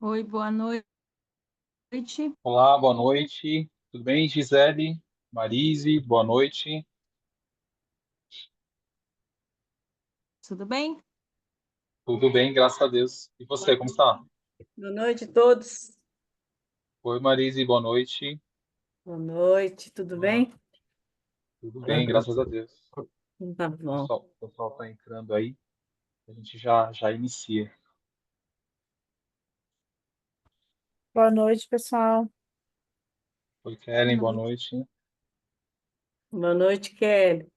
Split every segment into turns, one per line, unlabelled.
Oi, boa noite.
Olá, boa noite. Tudo bem, Gisele? Marise, boa noite.
Tudo bem?
Tudo bem, graças a Deus. E você, como está?
Boa noite a todos.
Oi, Marise, boa noite.
Boa noite, tudo
Ah,
bem?
tudo bem, graças a Deus.
Tá
O
bom.
pessoal está entrando aí, a gente já inicia.
Boa noite, pessoal.
Oi,
Boa
Kellen, boa
noite.
noite.
Boa noite, Kelly.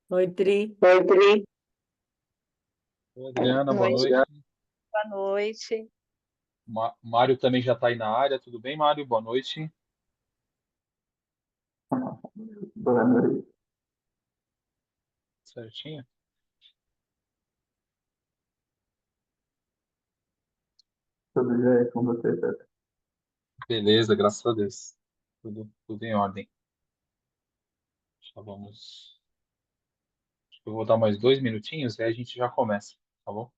Oi, Tri.
Oi, Pri.
Oi, Adriana,
Boa
boa
noite.
noite.
Boa noite.
Mário também já está aí na área. Tudo bem, Mário? Boa noite.
Boa noite,
Certinho?
tudo jóia com você, Pedro?
Beleza, graças a Deus. Tudo em ordem. Já vamos. Eu vou dar mais 2 minutinhos e aí a gente já começa, tá bom?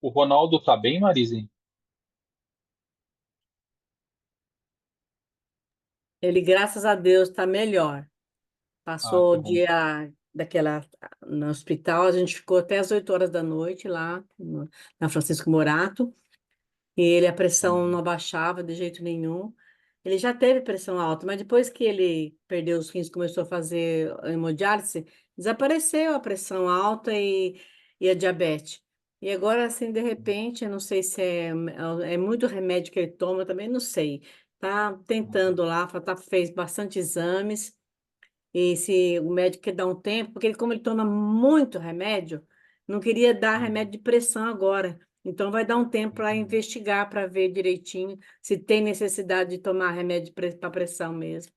O Ronaldo tá bem, Marise?
Ele, graças a Deus, está melhor.
Ah,
Passou
que
o
bom.
dia daquela no hospital, a gente ficou até as 8 horas da noite lá na Francisco Morato, e ele, a pressão não
Hum,
abaixava de jeito nenhum. Ele já teve pressão alta, mas depois que ele perdeu os rins, começou a fazer hemodiálise, desapareceu a pressão alta e a diabetes. E agora, assim, de repente, eu não sei se é muito remédio que ele toma, também não sei. Tá tentando lá, fez bastante exames, e se o médico quer dar um tempo, porque ele, como ele toma muito remédio, não queria dar
hum,
remédio de pressão agora. Então, vai dar um tempo para
hum,
investigar, para ver direitinho se tem necessidade de tomar remédio para pressão mesmo.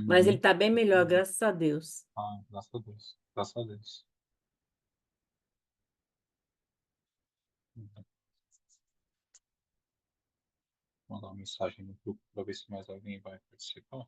Mas ele
uhum.
está bem melhor,
Entendi.
graças a Deus.
Ah, graças a Deus. Graças a Deus. Uhum. Vou mandar uma mensagem no grupo para ver se mais alguém vai participar.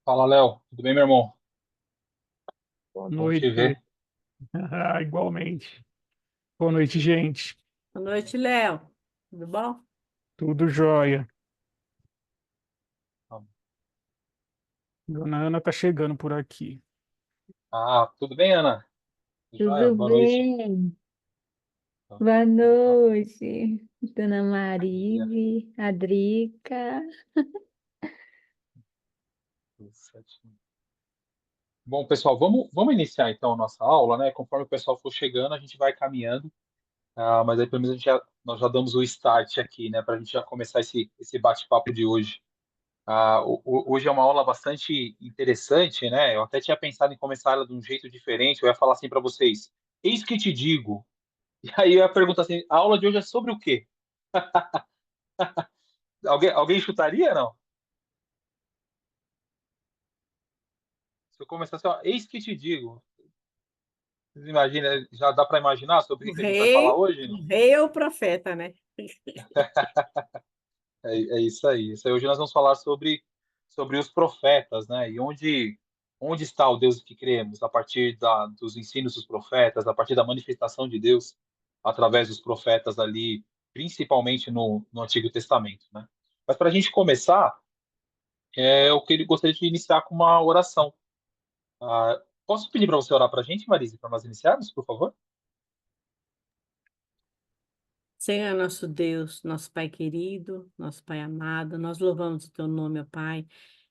Fala, Léo. Tudo bem, meu irmão?
Boa
Bom te
noite.
ver.
Igualmente. Boa noite, gente.
Boa noite, Léo. Tudo bom?
Tudo jóia.
Tá.
Dona Ana tá chegando por aqui.
Ah, tudo bem, Ana? Joia,
Tudo
boa noite.
bem?
Tá.
Boa
Então tá.
noite, Dona
Dia,
Marise, Adrica.
tudo certinho. Bom, pessoal, vamos iniciar então a nossa aula, né? Conforme o pessoal for chegando, a gente vai caminhando. Mas aí pelo menos nós já damos o start aqui, né? Para a gente já começar esse bate-papo de hoje. Hoje é uma aula bastante interessante, né? Eu até tinha pensado em começar ela de um jeito diferente. Eu ia falar assim para vocês: eis que te digo. E aí eu ia perguntar assim: a aula de hoje é sobre o quê? Alguém chutaria, não? Se eu começar assim, ó, eis que te digo. Vocês imaginam, já dá para imaginar sobre o que a gente vai falar hoje?
O
Não?
rei é o profeta, né?
É isso aí. Isso aí. Hoje nós vamos falar sobre os profetas, né? E onde. Onde está o Deus que cremos? A partir dos ensinos dos profetas, a partir da manifestação de Deus através dos profetas ali, principalmente no Antigo Testamento, né? Mas para a gente começar, gostaria de iniciar com uma oração. Posso pedir para você orar para a gente, Marise, para nós iniciarmos, por favor?
Senhor nosso Deus, nosso Pai querido, nosso Pai amado, nós louvamos o teu nome, ó Pai,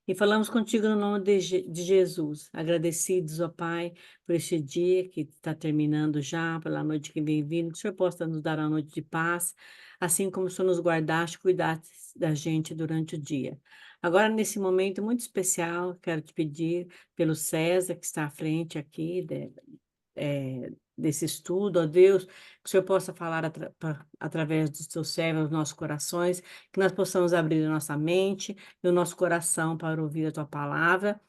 e falamos contigo no nome de Jesus, agradecidos, ó Pai, por este dia que está terminando já, pela noite que vem vindo, que o Senhor possa nos dar uma noite de paz, assim como o Senhor nos guardaste, cuidaste da gente durante o dia. Agora, nesse momento muito especial, quero te pedir pelo César, que está à frente aqui, desse estudo, ó Deus, que o Senhor possa falar através dos teus servos aos nossos corações, que nós possamos abrir a nossa mente e o nosso coração para ouvir a tua palavra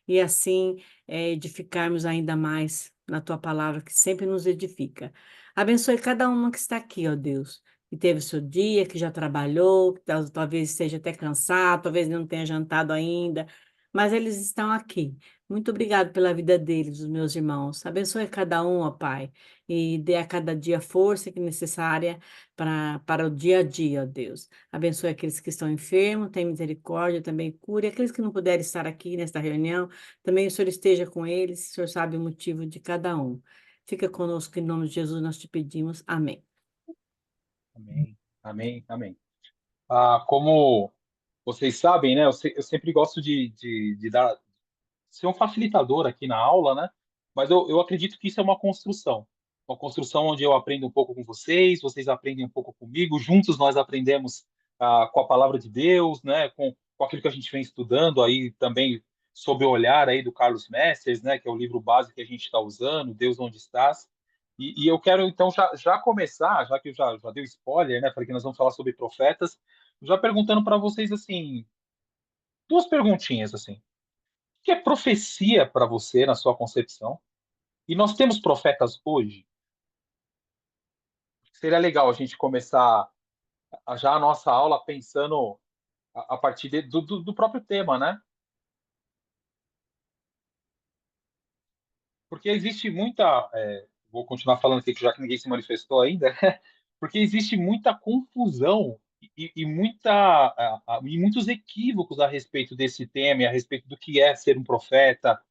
e assim edificarmos ainda mais na tua palavra, que sempre nos edifica. Abençoe cada uma que está aqui, ó Deus, que teve o seu dia, que já trabalhou, que talvez esteja até cansado, talvez não tenha jantado ainda, mas eles estão aqui. Muito obrigado pela vida deles, os meus irmãos. Abençoe cada um, ó Pai, e dê a cada dia a força que é necessária para o dia a dia, ó Deus. Abençoe aqueles que estão enfermos, tenha misericórdia, também cure. Aqueles que não puderem estar aqui nesta reunião, também o Senhor esteja com eles, o Senhor sabe o motivo de cada um. Fica conosco, em nome de Jesus, nós te pedimos. Amém.
Amém, amém, amém. Como vocês sabem, né, eu sempre gosto de ser um facilitador aqui na aula, né? Mas eu acredito que isso é uma construção onde eu aprendo um pouco com vocês, vocês aprendem um pouco comigo, juntos nós aprendemos com a palavra de Deus, né? Com aquilo que a gente vem estudando aí também sob o olhar aí do Carlos Messers, né? Que é o livro base que a gente está usando, Deus Onde Estás. E eu quero então já começar, já que eu já dei o spoiler, né? Falei que nós vamos falar sobre profetas, já perguntando para vocês assim, duas perguntinhas assim. O que é profecia para você, na sua concepção? E nós temos profetas hoje? Seria legal a gente começar já a nossa aula pensando a partir do próprio tema, né? Porque existe muita. Vou continuar falando aqui, já que ninguém se manifestou ainda, porque existe muita confusão e muitos equívocos a respeito desse tema, e a respeito do que é ser um profeta,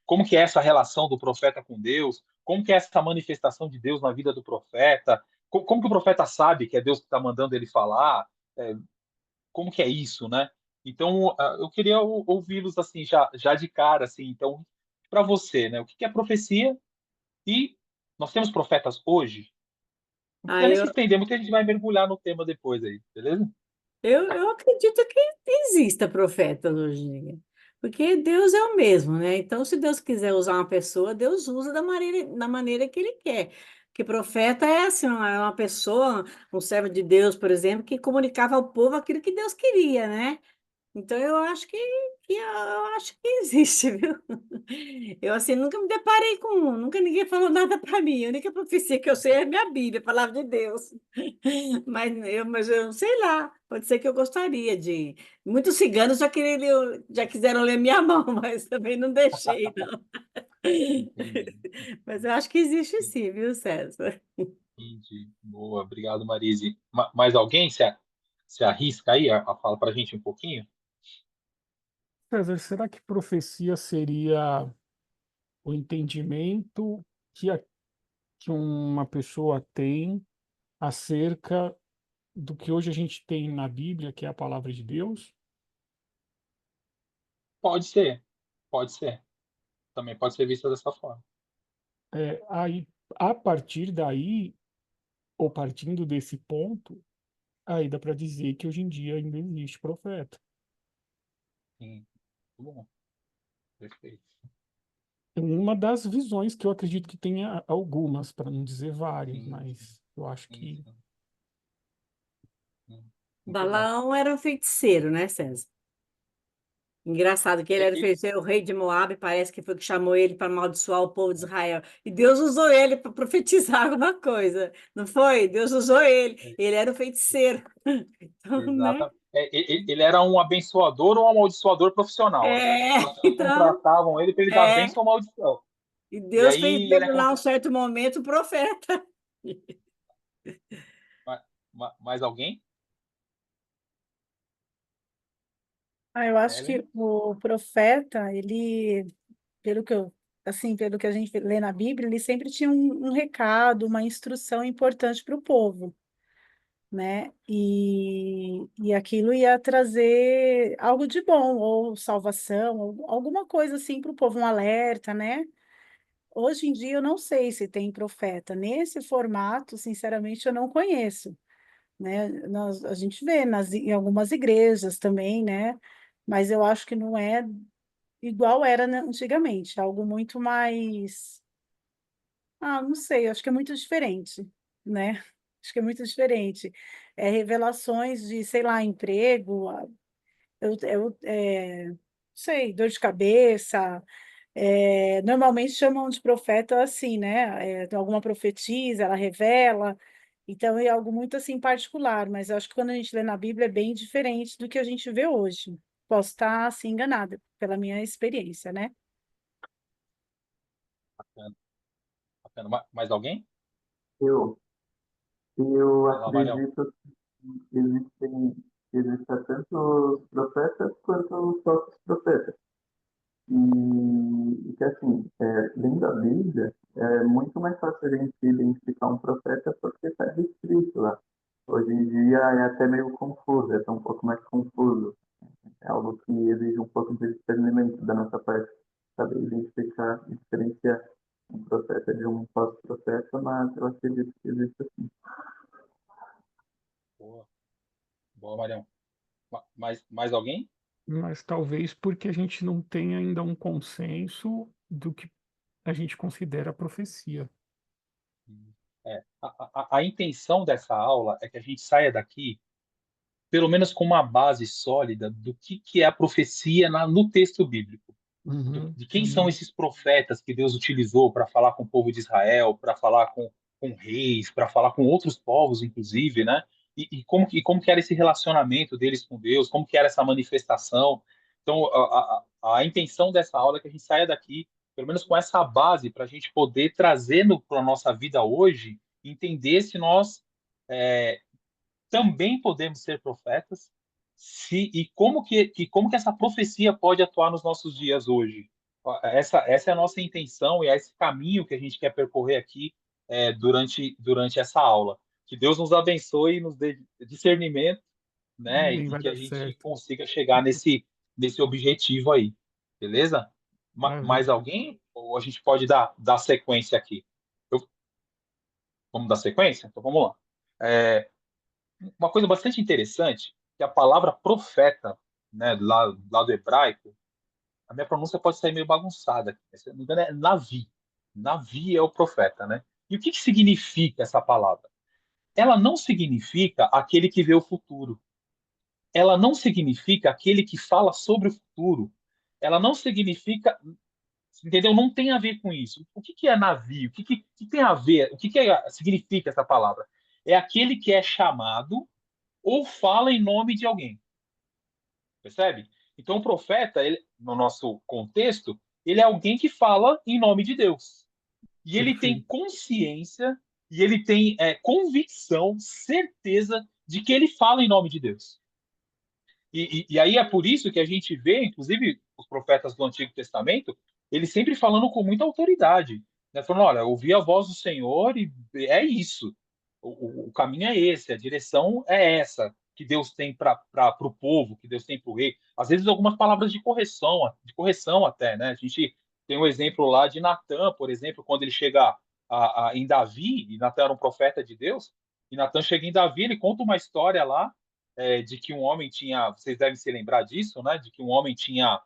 como que é essa relação do profeta com Deus, como que é essa manifestação de Deus na vida do profeta, como que o profeta sabe que é Deus que está mandando ele falar, é, como que é isso, né? Então, eu queria ouvi-los assim, já de cara, assim, então, para você, né, o que é profecia e nós temos profetas hoje? Não
Ah,
precisa nem se estender muito, a gente vai mergulhar no tema depois aí, beleza?
eu acredito que exista profetas hoje em dia, porque Deus é o mesmo, né? Então, se Deus quiser usar uma pessoa, Deus usa da maneira que Ele quer. Que profeta é assim, é uma pessoa, um servo de Deus, por exemplo, que comunicava ao povo aquilo que Deus queria, né? Então, eu acho que existe, viu? Eu, assim, nunca me deparei com um, nunca ninguém falou nada para mim. A única profecia que eu sei é a minha Bíblia, a palavra de Deus. Mas eu não sei lá, pode ser que eu gostaria de. Muitos ciganos já quiseram ler minha mão, mas também não deixei, não.
Entendi,
Mas eu acho que existe sim, viu, César?
entendi. Boa, obrigado, Marise. Mais alguém se arrisca aí a falar para a gente um pouquinho?
César, será que profecia seria o entendimento que uma pessoa tem acerca do que hoje a gente tem na Bíblia, que é a palavra de Deus?
Pode ser, pode ser. Também pode ser vista dessa forma.
Aí, a partir daí, ou partindo desse ponto, aí dá para dizer que hoje em dia ainda existe profeta.
Sim, muito bom. Perfeito.
É uma das visões que eu acredito que tenha algumas, para não dizer várias,
Sim,
mas eu acho
sim,
que
sim. Muito bom.
Balaão era um feiticeiro, né, César? Engraçado que ele
E-
era
e-
feiticeiro, o rei de Moabe, parece que foi que chamou ele para amaldiçoar o povo de Israel. E Deus usou ele para profetizar alguma coisa, não foi? Deus usou ele. Ele era o feiticeiro. Então, né?
Exatamente. Ele era um abençoador ou um amaldiçoador profissional. As pessoas
Então,
contratavam ele para ele dar
é,
bênção ou maldição.
e
E
Deus fez
aí ele é
dele lá um
contra...
certo momento profeta.
Mais alguém?
Eu acho
Ellen?
que o profeta, ele, pelo que eu, assim, pelo que a gente lê na Bíblia, ele sempre tinha um recado, uma instrução importante para o povo, né? E aquilo ia trazer algo de bom, ou salvação, ou alguma coisa assim para o povo, um alerta, né? Hoje em dia eu não sei se tem profeta. Nesse formato, sinceramente, eu não conheço, né? A gente vê em algumas igrejas também, né? Mas eu acho que não é igual era antigamente, algo muito mais, não sei, acho que é muito diferente, né? Acho que é muito diferente. É revelações de, sei lá, emprego, sei, dor de cabeça. Normalmente chamam de profeta assim, né? Alguma profetisa, ela revela. Então é algo muito assim particular, mas eu acho que quando a gente lê na Bíblia é bem diferente do que a gente vê hoje. Posso estar assim enganada pela minha experiência, né?
Bacana, bacana. Mais alguém?
Eu, eu
Vai lá, Marião.
acredito que existem tanto os profetas quanto os falsos profetas. E que, assim, lendo a Bíblia, é muito mais fácil a gente identificar um profeta porque está escrito lá. Hoje em dia é até meio confuso, é até um pouco mais confuso. É algo que exige um pouco de discernimento da nossa parte, saber identificar e diferenciar um profeta de um falso profeta, mas eu acredito que existe assim.
Boa, boa, Marião. Mais alguém?
Mas talvez porque a gente não tem ainda um consenso do que a gente considera profecia.
A intenção dessa aula é que a gente saia daqui, pelo menos com uma base sólida do que é a profecia no texto bíblico.
Uhum,
De quem são
uhum.
esses profetas que Deus utilizou para falar com o povo de Israel, para falar com reis, para falar com outros povos, inclusive, né? E como que era esse relacionamento deles com Deus, como que era essa manifestação. Então, a intenção dessa aula é que a gente saia daqui, pelo menos com essa base, para a gente poder trazer para a nossa vida hoje, entender se nós é, também podemos ser profetas, como que essa profecia pode atuar nos nossos dias hoje. Essa é a nossa intenção e é esse caminho que a gente quer percorrer aqui durante essa aula. Que Deus nos abençoe e nos dê discernimento, né?
Amém,
E
vai
que a
dar
gente
certo.
consiga chegar nesse objetivo aí. Beleza? Mais
Maravilha.
alguém? Ou a gente pode dar sequência aqui? Eu- vamos dar sequência? Então vamos lá. É, uma coisa bastante interessante, que a palavra profeta, né, lá do hebraico, a minha pronúncia pode sair meio bagunçada, se não me engano é Navi. Navi é o profeta, né? E o que significa essa palavra? Ela não significa aquele que vê o futuro. Ela não significa aquele que fala sobre o futuro. Ela não significa, entendeu? Não tem a ver com isso. O que é navio? O que tem a ver? Significa essa palavra? É aquele que é chamado ou fala em nome de alguém, percebe? Então, o profeta, no nosso contexto, ele é alguém que fala em nome de Deus. E ele tem
Perfeito.
consciência e ele tem convicção, certeza de que ele fala em nome de Deus. E aí é por isso que a gente vê, inclusive, os profetas do Antigo Testamento, eles sempre falando com muita autoridade, né? Falando, olha, ouvi a voz do Senhor e é isso. O caminho é esse, a direção é essa que Deus tem para o povo, que Deus tem para o rei. Às vezes algumas palavras de correção até, né? A gente tem um exemplo lá de Natã, por exemplo, quando ele chega em Davi, e Natã era um profeta de Deus, e Natã chega em Davi, ele conta uma história lá de que um homem tinha, vocês devem se lembrar disso, né? De que um homem tinha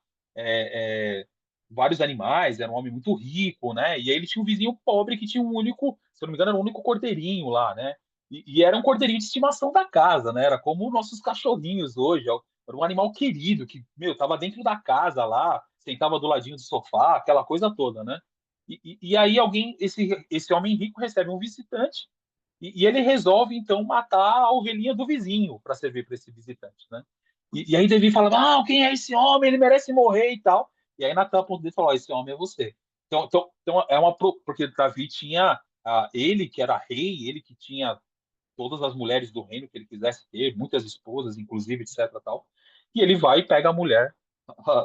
vários animais, era um homem muito rico, né? E aí ele tinha um vizinho pobre que tinha um único, se eu não me engano, era um único cordeirinho lá, né? E era um cordeirinho de estimação da casa, né? Era como nossos cachorrinhos hoje, era um animal querido que, meu, tava dentro da casa lá, sentava do ladinho do sofá, aquela coisa toda, né? E aí esse homem rico recebe um visitante E ele resolve, então, matar a ovelhinha do vizinho para servir para esse visitante, né? E aí Davi fala, ah, quem é esse homem? Ele merece morrer e tal. E aí Natan aponta dele e fala, ó, esse homem é você. Então é porque Davi tinha ele que era rei, ele que tinha todas as mulheres do reino que ele quisesse ter, muitas esposas, inclusive, etc. Tal. E ele vai e pega a mulher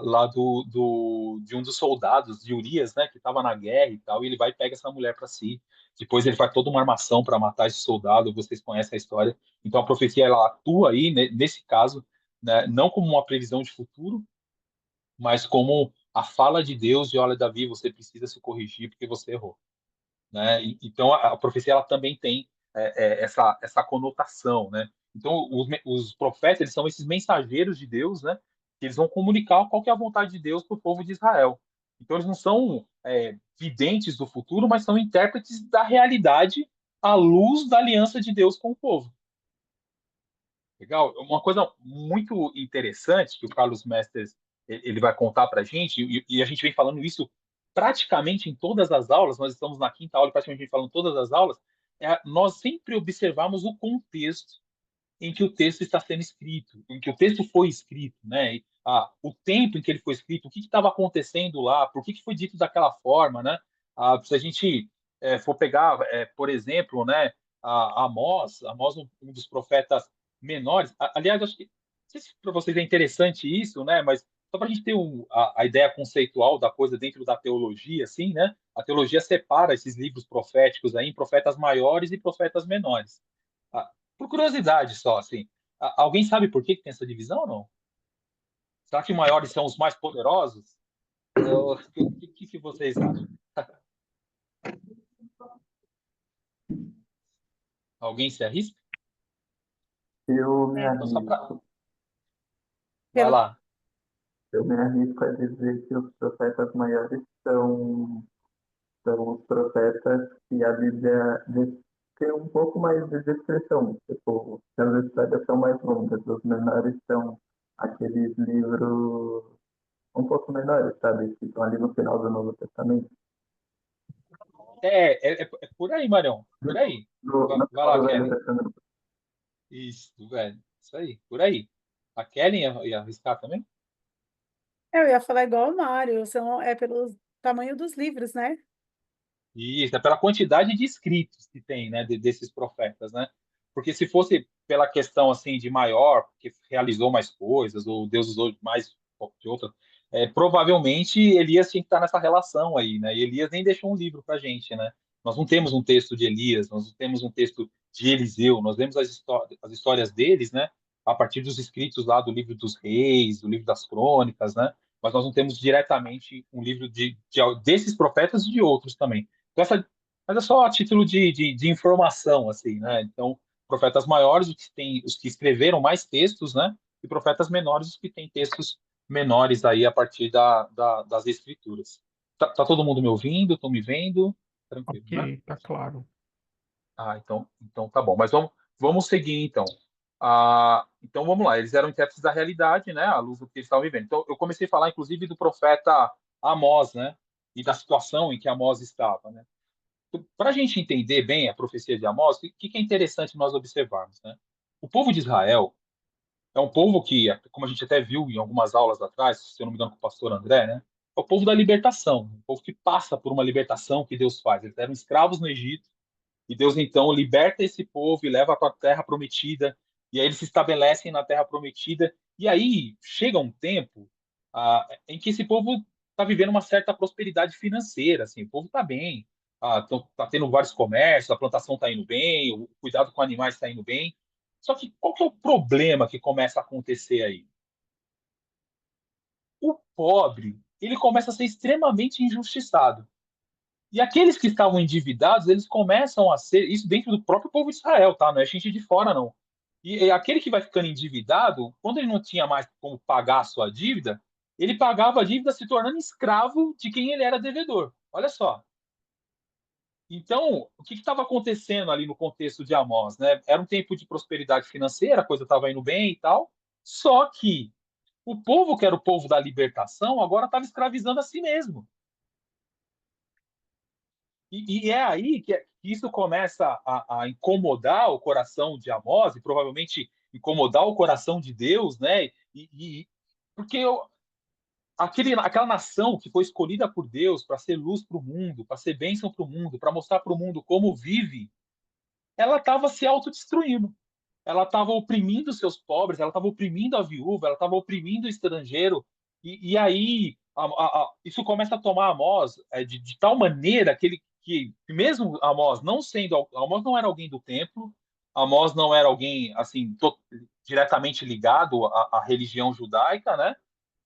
lá de um dos soldados, de Urias, né, que estava na guerra e tal, e ele vai e pega essa mulher para si. Depois ele faz toda uma armação para matar esse soldado, vocês conhecem a história. Então a profecia ela atua aí, né, nesse caso, né, não como uma previsão de futuro, mas como a fala de Deus de, olha, Davi, você precisa se corrigir porque você errou, né? Então a profecia ela também tem essa conotação, né? Então os profetas eles são esses mensageiros de Deus, né? Que eles vão comunicar qual que é a vontade de Deus para o povo de Israel. Então eles não são videntes do futuro, mas são intérpretes da realidade à luz da aliança de Deus com o povo. Legal? Uma coisa muito interessante que o Carlos Mestres ele vai contar para a gente, e a gente vem falando isso praticamente em todas as aulas, nós estamos na quinta aula, praticamente falando todas as aulas, nós sempre observamos o contexto em que o texto está sendo escrito, em que o texto foi escrito, né? O tempo em que ele foi escrito, o que estava acontecendo lá, por que foi dito daquela forma, né? Se a gente for pegar, por exemplo, né, Amós, um dos profetas menores, aliás, acho que não sei se para vocês é interessante isso, né? Mas só para a gente ter a ideia conceitual da coisa dentro da teologia, assim, né? A teologia separa esses livros proféticos aí em profetas maiores e profetas menores. Ah, por curiosidade só, assim, alguém sabe por que tem essa divisão ou não? Será que maiores são os mais poderosos? O que vocês acham? Alguém se arrisca?
Eu me
É,
Então, só para...
arrisco,
Vai
pelo,
lá.
eu me arrisco a dizer que os profetas maiores são os profetas que a Bíblia tem um pouco mais de descrição. Tipo, as histórias são mais longas, os menores são aqueles livros um pouco menores, sabe? Que estão ali no final do Novo Testamento.
É por aí, Marião. Por aí.
No
Vai
final
lá,
do Velho
Kelly.
Testamento.
Isso, velho. Isso aí. Por aí. A Kelly ia arriscar também?
eu ia falar igual o Mário, é pelo tamanho dos livros, né?
Isso, é pela quantidade de escritos que tem, né, desses profetas, né? Porque se fosse pela questão assim de maior, que realizou mais coisas, ou Deus usou mais de outra, provavelmente Elias tinha que estar nessa relação aí, né? E Elias nem deixou um livro para gente, né? Nós não temos um texto de Elias, nós não temos um texto de Eliseu, nós vemos as histórias deles, né? A partir dos escritos lá do livro dos reis, do livro das crônicas, né? Mas nós não temos diretamente um livro desses profetas e de outros também. Então, mas é só a título de informação, assim, né? Então, profetas maiores, os que escreveram mais textos, né? E profetas menores, os que têm textos menores aí a partir das escrituras. Tá todo mundo me ouvindo? Estão me vendo? Tranquilo, né?
Ok, tá claro.
Então tá bom. Mas vamos seguir, então. Então vamos lá. Eles eram intérpretes da realidade, né? À luz do que eles estavam vivendo. Então eu comecei a falar, inclusive, do profeta Amós, né? E da situação em que Amós estava, né? Para a gente entender bem a profecia de Amós, o que é interessante nós observarmos, né? O povo de Israel é um povo que, como a gente até viu em algumas aulas atrás, se eu não me engano com o pastor André, né? É o povo da libertação, um povo que passa por uma libertação que Deus faz. Eles eram escravos no Egito e Deus então liberta esse povo e leva para a terra prometida. E aí eles se estabelecem na terra prometida. E aí chega um tempo em que esse povo está vivendo uma certa prosperidade financeira. Assim, o povo está bem, tá tendo vários comércios, a plantação está indo bem, o cuidado com animais está indo bem. Só que qual que é o problema que começa a acontecer aí? O pobre ele começa a ser extremamente injustiçado. E aqueles que estavam endividados, eles começam a ser, isso dentro do próprio povo de Israel, tá? Não é gente de fora, não. E aquele que vai ficando endividado, quando ele não tinha mais como pagar a sua dívida, ele pagava a dívida se tornando escravo de quem ele era devedor. Olha só. Então, o que estava acontecendo ali no contexto de Amós, né? Era um tempo de prosperidade financeira, a coisa estava indo bem e tal, só que o povo que era o povo da libertação agora estava escravizando a si mesmo. E é aí que isso começa a incomodar o coração de Amós e provavelmente incomodar o coração de Deus, né? Porque aquela nação que foi escolhida por Deus para ser luz para o mundo, para ser bênção para o mundo, para mostrar para o mundo como vive, ela estava se autodestruindo. Ela estava oprimindo seus pobres, ela estava oprimindo a viúva, ela estava oprimindo o estrangeiro. E aí isso começa a tomar Amós de tal maneira que mesmo Amós não sendo, Amós não era alguém do templo, Amós não era alguém assim diretamente ligado à religião judaica, né?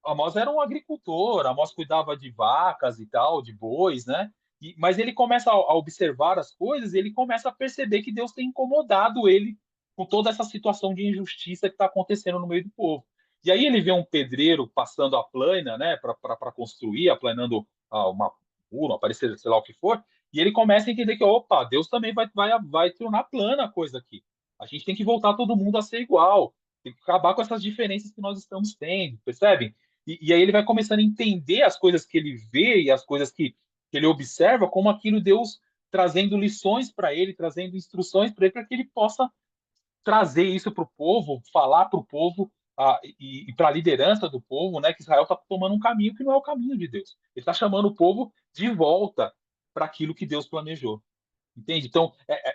Amós era um agricultor, Amós cuidava de vacas e tal, de bois, né? Mas ele começa a observar as coisas e ele começa a perceber que Deus tem incomodado ele com toda essa situação de injustiça que está acontecendo no meio do povo. E aí ele vê um pedreiro passando a plana, né, para construir, aplanando uma rua, aparecer, sei lá o que for, e ele começa a entender que, opa, Deus também vai tornar plana a coisa aqui. A gente tem que voltar todo mundo a ser igual, tem que acabar com essas diferenças que nós estamos tendo, percebem? E aí ele vai começando a entender as coisas que ele vê e as coisas que ele observa como aquilo Deus trazendo lições para ele, trazendo instruções para ele, para que ele possa trazer isso para o povo, falar para o povo e para a liderança do povo, né, que Israel está tomando um caminho que não é o caminho de Deus. Ele está chamando o povo de volta para aquilo que Deus planejou. Entende? Então,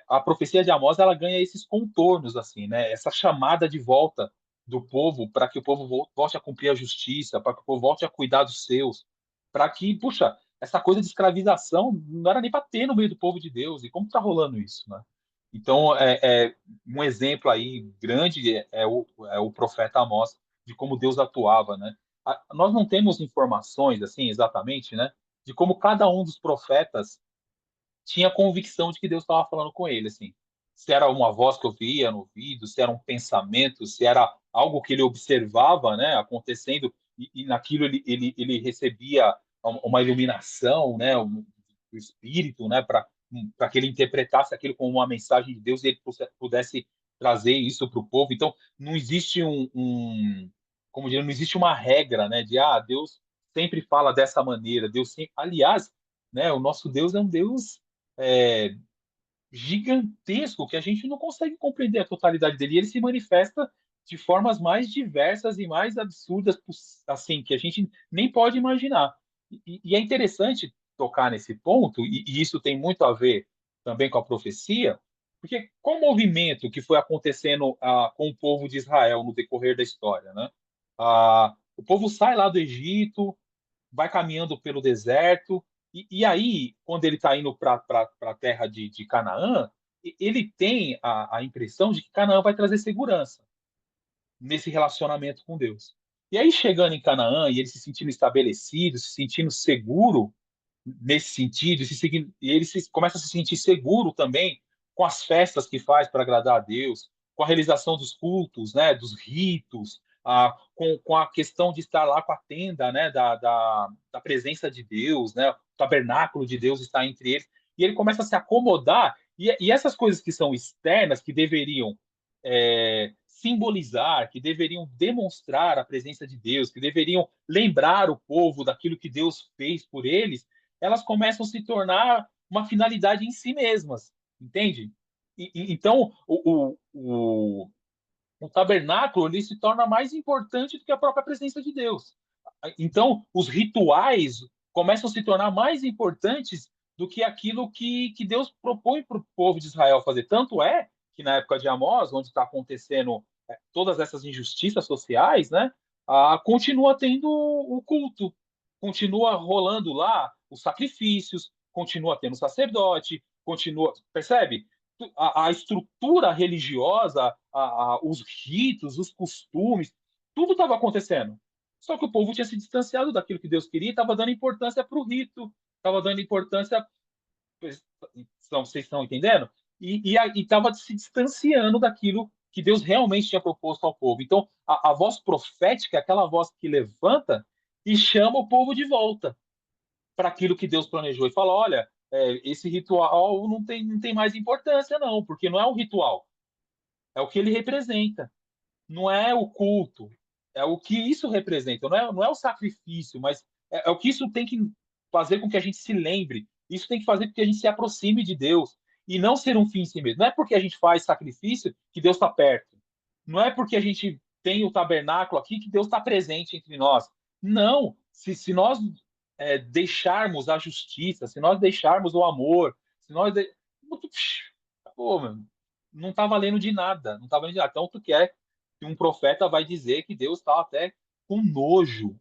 a profecia de Amós ela ganha esses contornos, assim, né? Essa chamada de volta do povo para que o povo volte a cumprir a justiça, para que o povo volte a cuidar dos seus, para que, puxa, essa coisa de escravização não era nem para ter no meio do povo de Deus. E como está rolando isso, né? Então, um exemplo aí grande é o profeta Amós, de como Deus atuava, né? Nós não temos informações, assim, exatamente, né? De como cada um dos profetas tinha convicção de que Deus estava falando com ele, assim. Se era uma voz que eu via no ouvido, se era um pensamento, se era algo que ele observava, né, acontecendo, e naquilo ele recebia uma iluminação, né, do Espírito, né, para que ele interpretasse aquilo como uma mensagem de Deus e ele pudesse trazer isso para o povo. Então, não existe como dizer, não existe uma regra, né, de Deus sempre fala dessa maneira, Deus sempre, aliás, né, o nosso Deus é um Deus é, gigantesco que a gente não consegue compreender a totalidade dele. E ele se manifesta de formas mais diversas e mais absurdas, assim, que a gente nem pode imaginar. E é interessante tocar nesse ponto, e isso tem muito a ver também com a profecia, porque qual o movimento que foi acontecendo com o povo de Israel no decorrer da história, né? O povo sai lá do Egito, vai caminhando pelo deserto, e aí, quando ele está indo para a terra de Canaã, ele tem a impressão de que Canaã vai trazer segurança nesse relacionamento com Deus. E aí, chegando em Canaã, e ele se sentindo estabelecido, se sentindo seguro nesse sentido, e ele começa a se sentir seguro também com as festas que faz para agradar a Deus, com a realização dos cultos, né, dos ritos, com a questão de estar lá com a tenda, né, da presença de Deus, né, o tabernáculo de Deus está entre eles, e ele começa a se acomodar, e essas coisas que são externas, que deveriam simbolizar, que deveriam demonstrar a presença de Deus, que deveriam lembrar o povo daquilo que Deus fez por eles, elas começam a se tornar uma finalidade em si mesmas, entende? Então, o tabernáculo ele se torna mais importante do que a própria presença de Deus. Então, os rituais começam a se tornar mais importantes do que aquilo que Deus propõe para o povo de Israel fazer. Tanto é que na época de Amós, onde está acontecendo todas essas injustiças sociais, né, continua tendo o culto, continua rolando lá os sacrifícios, continua tendo sacerdote, continua, percebe? A estrutura religiosa, os ritos, os costumes, tudo estava acontecendo. Só que o povo tinha se distanciado daquilo que Deus queria e estava dando importância para o rito, estava dando importância. Vocês estão entendendo? E estava se distanciando daquilo que Deus realmente tinha proposto ao povo. Então, a voz profética é aquela voz que levanta e chama o povo de volta para aquilo que Deus planejou e fala: olha, esse ritual não tem mais importância, não, porque não é um ritual, é o que ele representa, não é o culto, é o que isso representa, não é o sacrifício, mas é o que isso tem que fazer com que a gente se lembre, isso tem que fazer com que a gente se aproxime de Deus. e não ser um fim em si mesmo. Não é porque a gente faz sacrifício que Deus está perto. Não é porque a gente tem o tabernáculo aqui que Deus está presente entre nós. Não. Se nós deixarmos a justiça, se nós deixarmos o amor, se nós. Pô, meu, não está valendo de nada. Não tá valendo de nada. Tanto que que um profeta vai dizer que Deus está até com nojo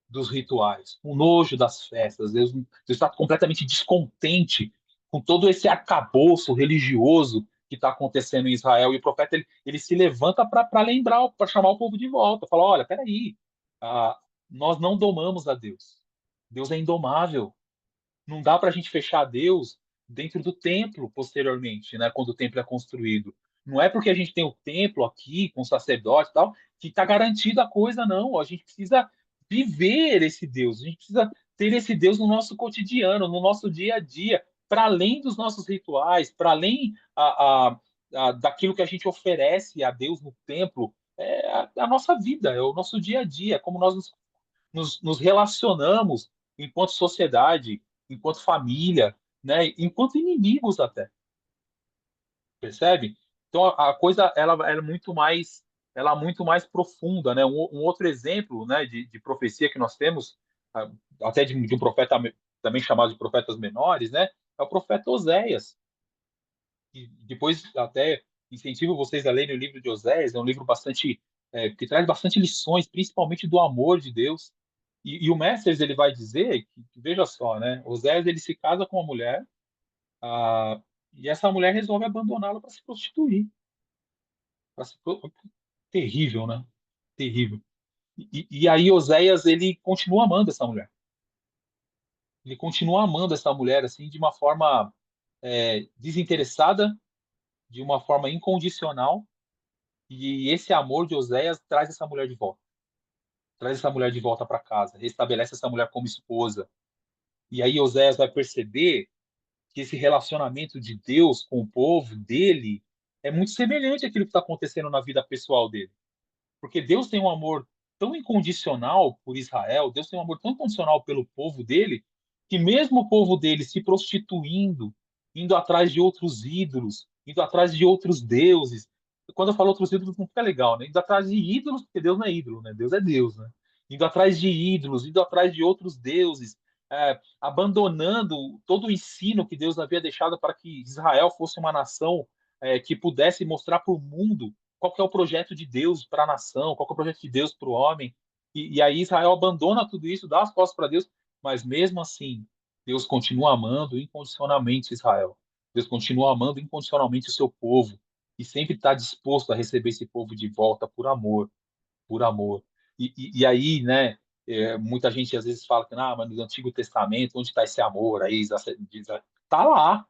dos rituais, com nojo das festas. Deus está completamente descontente com todo esse arcabouço religioso que está acontecendo em Israel. E o profeta ele se levanta para lembrar, para chamar o povo de volta. Fala: olha, peraí, ah, nós não domamos a Deus. Deus é indomável. Não dá para a gente fechar Deus dentro do templo posteriormente, né, quando o templo é construído. Não é porque a gente tem o templo aqui com sacerdotes e tal que está garantida a coisa, não. A gente precisa viver esse Deus. A gente precisa ter esse Deus no nosso cotidiano, no nosso dia a dia, para além dos nossos rituais, para além daquilo que a gente oferece a Deus no templo. É a nossa vida, é o nosso dia a dia, como nós nos relacionamos enquanto sociedade, enquanto família, né, enquanto inimigos até, percebe? Então a coisa ela é muito mais profunda, né? Um outro exemplo, né, de profecia que nós temos, ah, até de um profeta também chamado de profetas menores, né, é o profeta Oséias. E depois até incentivo vocês a lerem o livro de Oséias, é um livro bastante que traz bastante lições, principalmente do amor de Deus. E o Messers ele vai dizer que, veja só, né? Oséias ele se casa com uma mulher, ah, e essa mulher resolve abandoná-lo para se prostituir. Pra se pro- Terrível, né? Terrível. E aí Oséias ele continua amando essa mulher. Ele continua amando essa mulher assim de uma forma desinteressada, de uma forma incondicional. E esse amor de Oséias traz essa mulher de volta. Traz essa mulher de volta para casa, restabelece essa mulher como esposa. E aí Oséias vai perceber que esse relacionamento de Deus com o povo dele é muito semelhante àquilo que está acontecendo na vida pessoal dele. Porque Deus tem um amor tão incondicional por Israel, Deus tem um amor tão incondicional pelo povo dele, que mesmo o povo dele se prostituindo, indo atrás de outros ídolos, indo atrás de outros deuses. Quando eu falo outros ídolos, não fica legal, né? Indo atrás de ídolos, porque Deus não é ídolo, né? Deus é Deus, né? Indo atrás de ídolos, indo atrás de outros deuses, abandonando todo o ensino que Deus havia deixado para que Israel fosse uma nação que pudesse mostrar para o mundo qual que é o projeto de Deus para a nação, qual que é o projeto de Deus para o homem. E aí Israel abandona tudo isso, dá as costas para Deus, mas mesmo assim, Deus continua amando incondicionalmente Israel. Deus continua amando incondicionalmente o seu povo e sempre está disposto a receber esse povo de volta por amor, por amor. E aí, né, muita gente às vezes fala que, mas no Antigo Testamento, onde está esse amor aí? Está lá,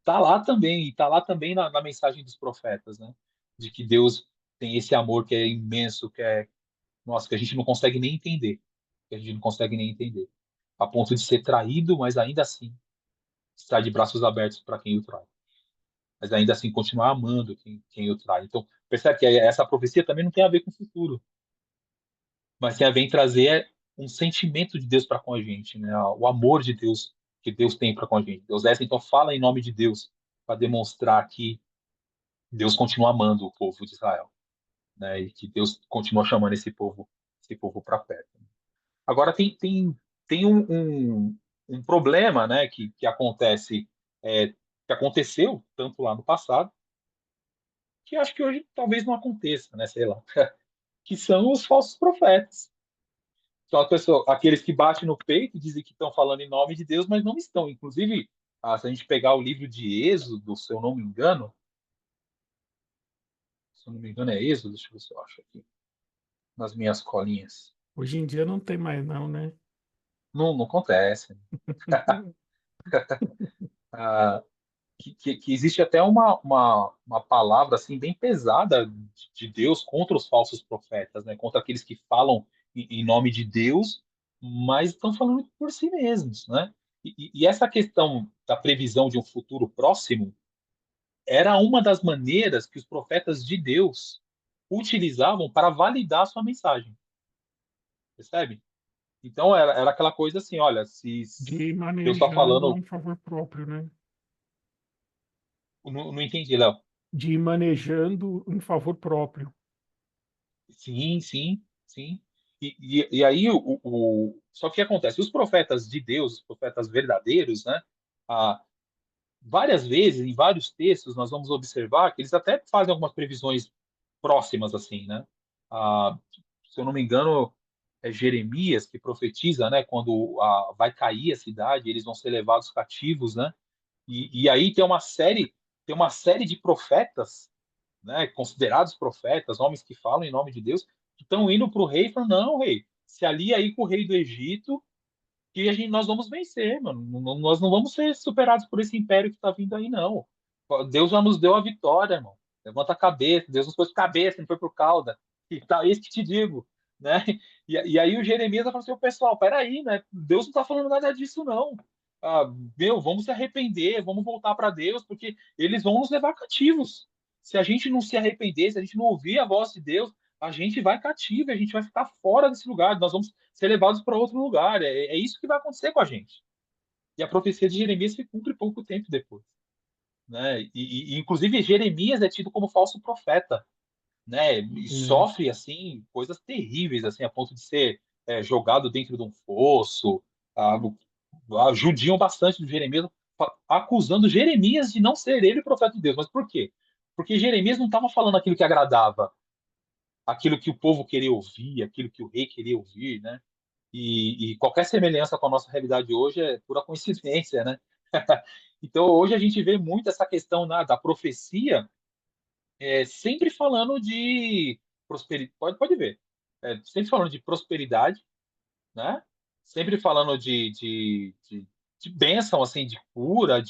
tá lá também, e tá lá também na mensagem dos profetas, né? De que Deus tem esse amor que é imenso, nossa, que a gente não consegue nem entender, que a gente não consegue nem entender, a ponto de ser traído, mas ainda assim estar de braços abertos para quem o trai, mas ainda assim continuar amando quem o trai. Então, percebe que essa profecia também não tem a ver com o futuro, mas tem a ver em trazer um sentimento de Deus para com a gente, né? O amor de Deus que Deus tem para com a gente. Deus então fala em nome de Deus para demonstrar que Deus continua amando o povo de Israel, né? E que Deus continua chamando esse povo para perto. Agora tem um problema, né? Que acontece, que aconteceu tanto lá no passado, que acho que hoje talvez não aconteça, né? Sei lá, que são os falsos profetas. São aqueles que batem no peito e dizem que estão falando em nome de Deus, mas não estão. Inclusive, se a gente pegar o livro de Êxodo, se eu não me engano, é Êxodo, deixa eu ver se eu acho aqui nas minhas colinhas.
Hoje em dia não tem mais não, né?
Não, não acontece. Ah, que existe até uma palavra assim bem pesada de Deus contra os falsos profetas, né? Contra aqueles que falam em nome de Deus, mas estão falando por si mesmos, né? E essa questão da previsão de um futuro próximo era uma das maneiras que os profetas de Deus utilizavam para validar a sua mensagem, percebe? Então era aquela coisa assim, olha, se
De ir
Deus está
manejando
falando,
em favor próprio, né?
Não entendi, Léo.
de ir manejando em favor próprio.
Sim, sim, sim. E aí, só que o que acontece? Os profetas de Deus, os profetas verdadeiros, né? Ah, várias vezes, em vários textos, nós vamos observar que eles até fazem algumas previsões próximas, assim, né? Ah, se eu não me engano, é Jeremias que profetiza, né? Quando vai cair a cidade, eles vão ser levados cativos, né? E aí tem uma série de profetas, né, considerados profetas, homens que falam em nome de Deus, que estão indo para o rei e falando, não, rei, se alia aí com o rei do Egito, que nós vamos vencer, mano. Nós não vamos ser superados por esse império que está vindo aí, não. Deus já nos deu a vitória, irmão. Levanta a cabeça, Deus nos pôs por cabeça, não foi por cauda. E tá, isso que te digo, né? E aí o Jeremias vai falar assim, pessoal, peraí, né? Deus não está falando nada disso, não. Meu, vamos se arrepender, vamos voltar para Deus, porque eles vão nos levar cativos. Se a gente não se arrepender, se a gente não ouvir a voz de Deus, a gente vai cativo, a gente vai ficar fora desse lugar, nós vamos ser levados para outro lugar. É isso que vai acontecer com a gente. E a profecia de Jeremias se cumpre pouco tempo depois, né? Inclusive Jeremias é tido como falso profeta, né? E
Né?
sofre assim coisas terríveis, assim, a ponto de ser jogado dentro de um fosso. Ah, judiam bastante do Jeremias, acusando Jeremias de não ser ele o profeta de Deus. Mas por quê? Porque Jeremias não estava falando aquilo que agradava, aquilo que o povo queria ouvir, aquilo que o rei queria ouvir, né? E qualquer semelhança com a nossa realidade hoje é pura coincidência, né? Então, hoje a gente vê muito essa questão da profecia, sempre falando de prosperidade, pode ver, sempre falando de prosperidade, né? Sempre falando de bênção, assim, de cura,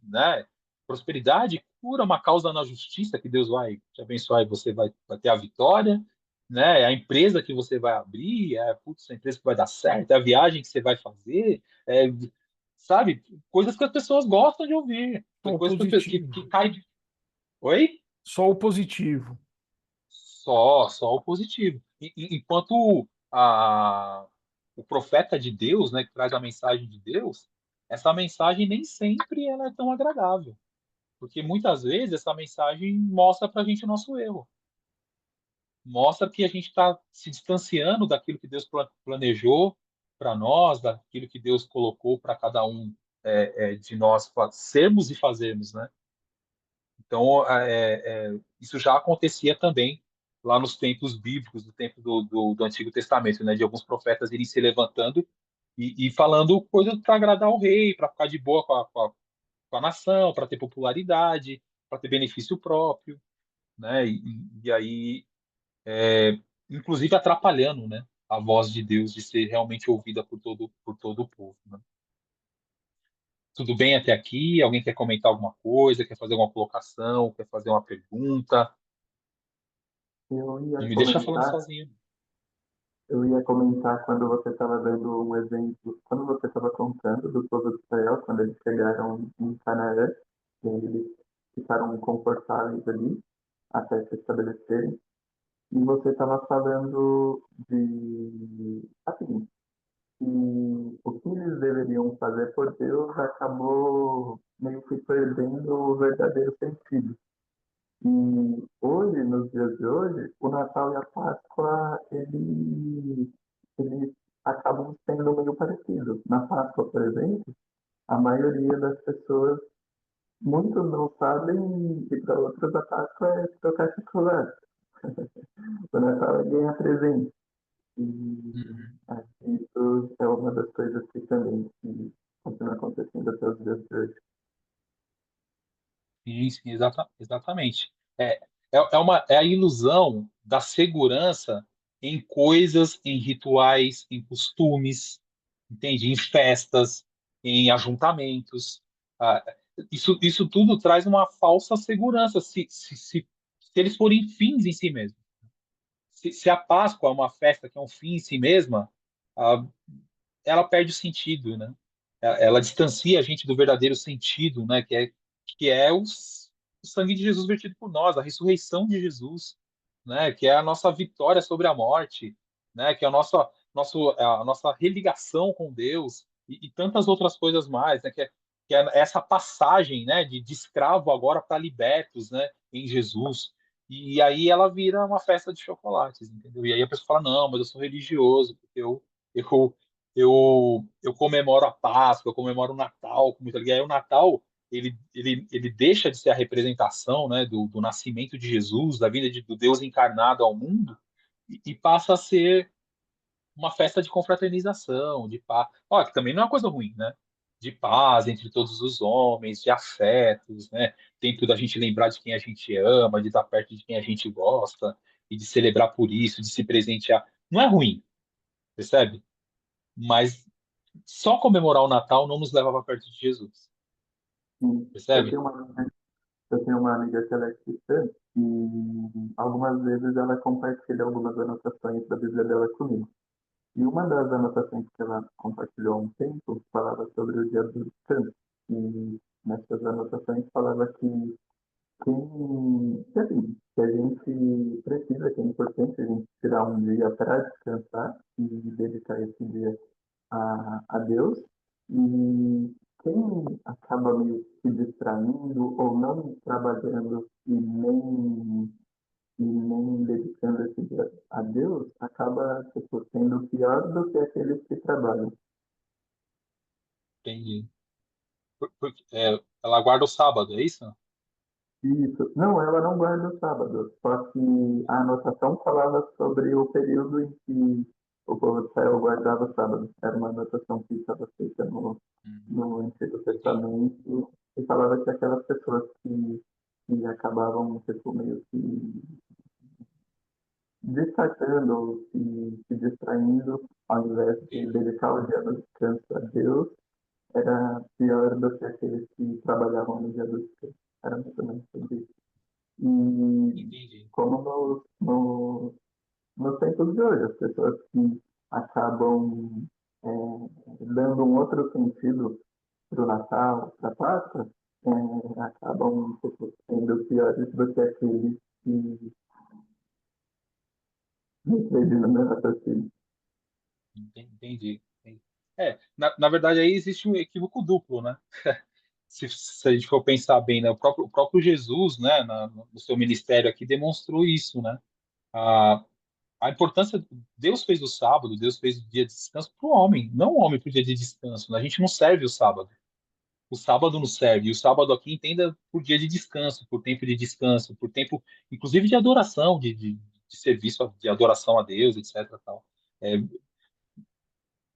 né? Prosperidade, cura, uma causa na justiça que Deus vai te abençoar e você vai ter a vitória, né? É a empresa que você vai abrir, putz, a empresa que vai dar certo, é a viagem que você vai fazer, sabe? Coisas que as pessoas gostam de ouvir,
Só o
coisas
positivo.
que cai de... Oi?
Só o positivo.
Só o positivo. Enquanto o profeta de Deus, né, que traz a mensagem de Deus, essa mensagem nem sempre ela é tão agradável, porque muitas vezes essa mensagem mostra para a gente o nosso erro, mostra que a gente está se distanciando daquilo que Deus planejou para nós, daquilo que Deus colocou para cada um de nós sermos e fazermos, né? Então, isso já acontecia também lá nos tempos bíblicos, no tempo do Antigo Testamento, né? De alguns profetas irem se levantando e falando coisas para agradar o rei, para ficar de boa com a nação, para ter popularidade, para ter benefício próprio, né? E aí, inclusive atrapalhando, né? A voz de Deus de ser realmente ouvida por todo o povo, né? Tudo bem até aqui? Alguém quer comentar alguma coisa? Quer fazer alguma colocação? Quer fazer uma pergunta?
Eu ia
Não me deixa falando
comentar,
sozinho.
eu ia comentar quando você estava dando um exemplo, quando você estava contando do povo de Israel, quando eles chegaram em Canaã, e eles ficaram confortáveis ali até se estabelecerem. E você estava falando assim, que o que eles deveriam fazer por Deus acabou meio que perdendo o verdadeiro sentido. E hoje, nos dias de hoje, o Natal e a Páscoa, eles acabam sendo meio parecidos. Na Páscoa, por exemplo, a maioria das pessoas, muitos não sabem, e para outros a Páscoa é trocar chocolate. O Natal é ganhar presente. E
Uhum.
isso é uma das coisas que também continua acontecendo até os dias de hoje.
Sim, sim, exatamente. É a ilusão da segurança em coisas, em rituais, em costumes, entende? Em festas, em ajuntamentos. Ah, isso tudo traz uma falsa segurança se eles forem fins em si mesmos. Se a Páscoa é uma festa que é um fim em si mesma, ah, ela perde o sentido, né? Ela distancia a gente do verdadeiro sentido, né? Que é o sangue de Jesus vertido por nós, a ressurreição de Jesus, né? Que é a nossa vitória sobre a morte, né? Que é a nossa religação com Deus e tantas outras coisas mais, né? que é essa passagem, né, de escravo agora para libertos, né, em Jesus. E aí ela vira uma festa de chocolates, entendeu? E aí a pessoa fala, não, mas eu sou religioso, porque eu, eu comemoro a Páscoa, eu comemoro o Natal, com muita alegria. Aí o Natal, ele deixa de ser a representação, né, do nascimento de Jesus, da vinda do Deus encarnado ao mundo, e passa a ser uma festa de confraternização, de paz. Ó, que também não é uma coisa ruim, né? De paz entre todos os homens, de afetos, né? Tem tudo a gente lembrar de quem a gente ama, de estar perto de quem a gente gosta, e de celebrar por isso, de se presentear. Não é ruim, percebe? Mas só comemorar o Natal não nos leva para perto de Jesus,
Sim.
percebe?
Eu tenho uma amiga que ela é cristã e algumas vezes ela compartilha algumas anotações da Bíblia dela comigo. E uma das anotações que ela compartilhou há um tempo falava sobre o dia do descanso. E nessas anotações falava que, assim, que a gente precisa, que é importante a gente tirar um dia para descansar e dedicar esse dia a Deus. E quem acaba meio se distraindo ou não trabalhando e nem dedicando esse dia a Deus, acaba tipo, sendo pior do que aqueles que trabalham.
Entendi. Ela guarda o sábado, é isso?
Isso. Não, ela não guarda o sábado, só que a anotação falava sobre o período em que o povo de Israel guardava o sábado. Era uma anotação que estava feita no Antigo
Entendi.
Testamento e falava que aquelas pessoas que acabavam tipo, meio que destacando ou se distraindo, ao invés de
Entendi.
dedicar o dia do descanso a Deus, era pior do que aqueles que trabalhavam no dia do descanso. Era muito menos sobre isso. E
Entendi.
como nos tempos de hoje, as pessoas que acabam é, dando um outro sentido para o Natal, para a Páscoa, acabam tipo, sendo piores do que aqueles que não acreditam no meu raciocínio.
Entendi. Entendi. Na verdade, aí existe um equívoco duplo, né? Se a gente for pensar bem, né? O próprio Jesus, né, no seu ministério aqui, demonstrou isso, né? A, a importância. Deus fez o sábado, Deus fez o dia de descanso para o homem, não o homem para o dia de descanso, né? A gente não serve o sábado. O sábado nos serve. E o sábado aqui entenda por dia de descanso, por tempo de descanso, por tempo, inclusive, de adoração, de serviço, de adoração a Deus, etc. Tal. É,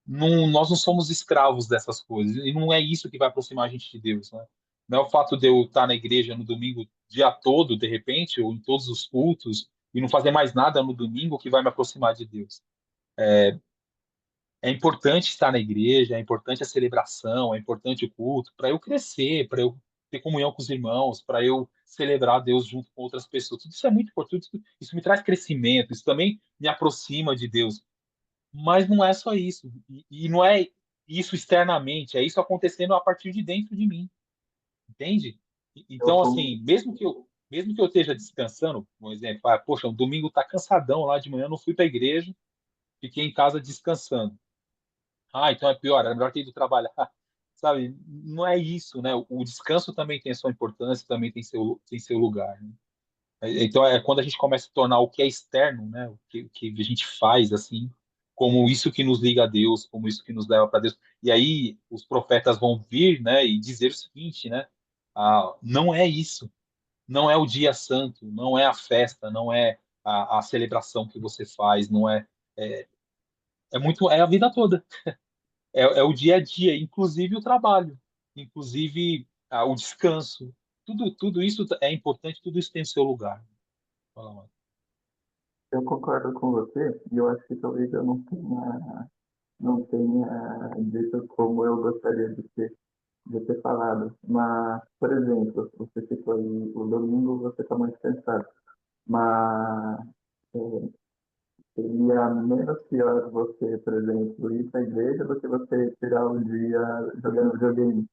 nós não somos escravos dessas coisas, e não é isso que vai aproximar a gente de Deus, né? Não é o fato de eu estar na igreja no domingo o dia todo, de repente, ou em todos os cultos, e não fazer mais nada no domingo que vai me aproximar de Deus. É importante estar na igreja, é importante a celebração, é importante o culto, para eu crescer, para eu ter comunhão com os irmãos, para eu celebrar a Deus junto com outras pessoas. Tudo isso é muito importante, isso me traz crescimento, isso também me aproxima de Deus. Mas não é só isso. E não é isso externamente, é isso acontecendo a partir de dentro de mim, entende?
Eu,
Então, assim, mesmo que eu esteja descansando, por exemplo, poxa, o domingo tá cansadão lá de manhã, não fui para a igreja, fiquei em casa descansando. Então é pior, é melhor ter ido trabalhar. Sabe? Não é isso, né? O descanso também tem a sua importância, também tem seu lugar, né? Então é quando a gente começa a tornar o que é externo, né? O que a gente faz assim, como isso que nos liga a Deus, como isso que nos leva para Deus. E aí os profetas vão vir, né? E dizer o seguinte, né? Não é isso, não é o dia santo, não é a festa, não é a celebração que você faz, não é, é a vida toda. É o dia a dia, inclusive o trabalho, inclusive o descanso. Tudo isso é importante, tudo isso tem seu lugar. Fala, Marcos.
eu concordo com você e eu acho que talvez eu não tenha dito como eu gostaria de ter falado. Mas, por exemplo, você citou aí o domingo, você está muito cansado. Mas seria menos pior você, por exemplo, ir para a igreja do que você tirar o dia jogando videogame.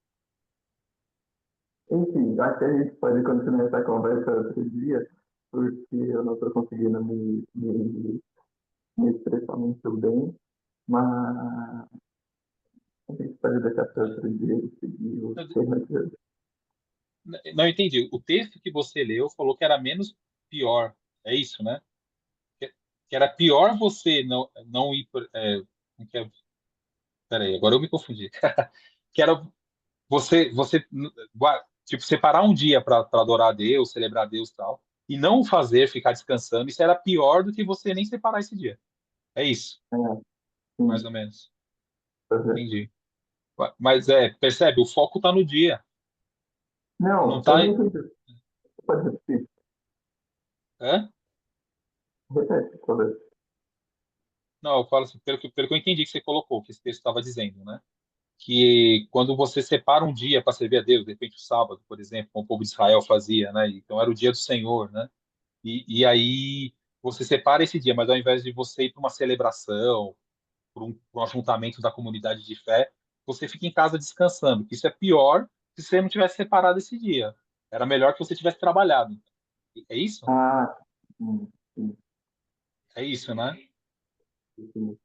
Enfim, acho que a gente pode continuar essa conversa outro dia, porque eu não estou conseguindo me expressar muito bem. Mas A gente pode deixar para outro dia e seguir o tema de hoje.
Não entendi. O texto que você leu falou que era menos pior. É isso, né? Que, que era pior você não ir. Como que é? Peraí, agora eu me confundi. Que era você tipo, separar um dia para adorar a Deus, celebrar a Deus e tal, e não fazer, ficar descansando, isso era pior do que você nem separar esse dia. É isso,
É,
mais
sim,
ou menos.
fazer.
Entendi. Mas percebe, o foco está no dia. Não
Não, eu
tá.
não entendi. Você pode repetir?
Hã?
Repete, por favor.
Não, eu falo assim, pelo que eu entendi que você colocou, que esse texto estava dizendo, né? Que quando você separa um dia para servir a Deus, de repente o sábado, por exemplo, como o povo de Israel fazia, né? Então era o dia do Senhor, né? E aí você separa esse dia, mas ao invés de você ir para uma celebração, para um ajuntamento da comunidade de fé, você fica em casa descansando. Isso é pior se você não tivesse separado esse dia. Era melhor que você tivesse trabalhado. É isso?
Ah, sim,
É isso, né?
sim.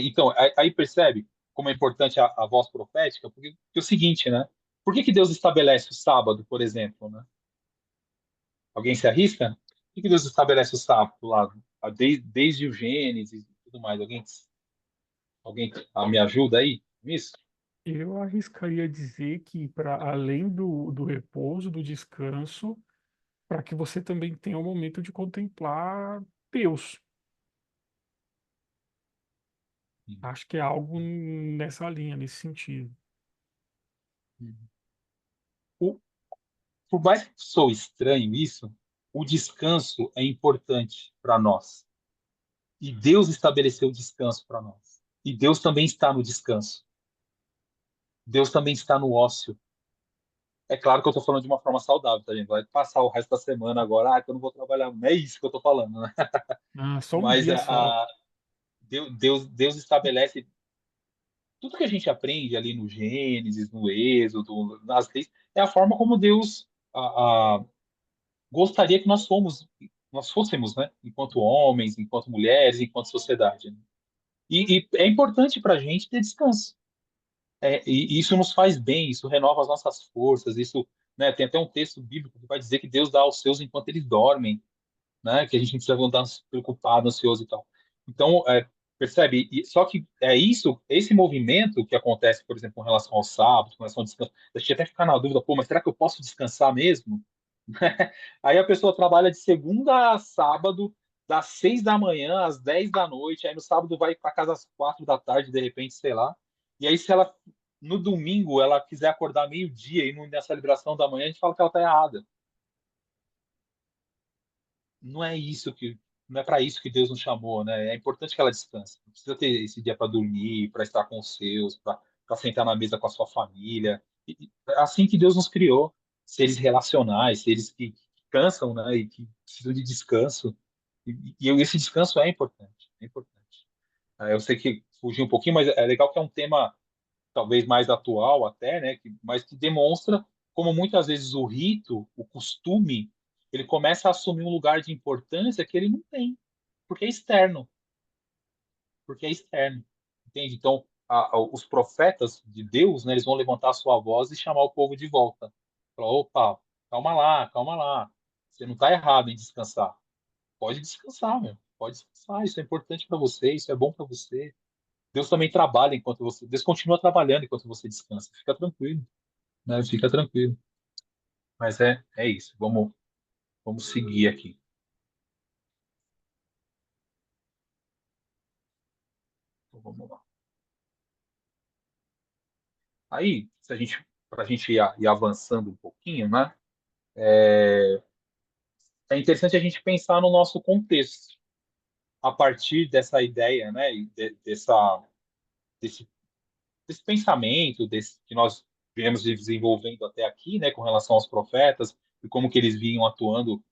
Então, aí percebe como é importante a voz profética, porque é o seguinte, né? Por que Deus estabelece o sábado, por exemplo, né? Alguém se arrisca? Por que Deus estabelece o sábado lá, desde o Gênesis e tudo mais? Alguém me ajuda aí? Isso?
Eu arriscaria dizer que, para além do repouso, do descanso, para que você também tenha um momento de contemplar Deus. Acho que é algo nessa linha, nesse sentido.
O- Por mais que sou estranho isso, o descanso é importante para nós. E Deus estabeleceu o descanso para nós. E Deus também está no descanso. Deus também está no ócio. É claro que eu estou falando de uma forma saudável, tá, gente? Vai passar o resto da semana agora, que eu não vou trabalhar. Não é isso que eu estou falando, né?
Ah, só um
Mas
dia só.
Deus estabelece tudo que a gente aprende ali no Gênesis, no Êxodo, nas leis, é a forma como Deus gostaria que nós fôssemos, né? Enquanto homens, enquanto mulheres, enquanto sociedade. Né? E é importante para a gente ter descanso. E isso nos faz bem, isso renova as nossas forças, isso, né, tem até um texto bíblico que vai dizer que Deus dá aos seus enquanto eles dormem, né, que a gente não precisa andar preocupado, ansioso e tal. Então, percebe? Só que é isso, esse movimento que acontece, por exemplo, com relação ao sábado, com relação ao descanso, a gente até ficar na dúvida, pô, mas será que eu posso descansar mesmo? Aí a pessoa trabalha de segunda a sábado, das 6 da manhã às 10 da noite, aí no sábado vai para casa às 4 da tarde, de repente, sei lá. E aí, se ela no domingo ela quiser acordar meio-dia e não ir na celebração da manhã, a gente fala que ela está errada. Não é isso que, não é para isso que Deus nos chamou, né? É importante que ela descanse. Não precisa ter esse dia para dormir, para estar com os seus, para sentar na mesa com a sua família. É assim que Deus nos criou, seres relacionais, seres que cansam, né? E que precisam de descanso. Esse descanso é importante, é importante. Eu sei que fugi um pouquinho, mas é legal que é um tema talvez mais atual até, né? Mas que demonstra como muitas vezes o rito, o costume, ele começa a assumir um lugar de importância que ele não tem, porque é externo, porque é externo, entende? Então, os profetas de Deus, né, eles vão levantar a sua voz e chamar o povo de volta. Falar, opa, calma lá, você não está errado em descansar. Pode descansar, meu. Pode descansar, isso é importante para você, isso é bom para você. Deus também trabalha enquanto você. Deus continua trabalhando enquanto você descansa. Fica tranquilo, né? Fica tranquilo. Mas é isso. Vamos seguir aqui. Então, vamos lá. Aí, se a gente, para a gente ir avançando um pouquinho, né? É interessante a gente pensar no nosso contexto a partir dessa ideia, né? E desse, desse pensamento que nós viemos desenvolvendo até aqui, né? Com relação aos profetas e como que eles vinham atuando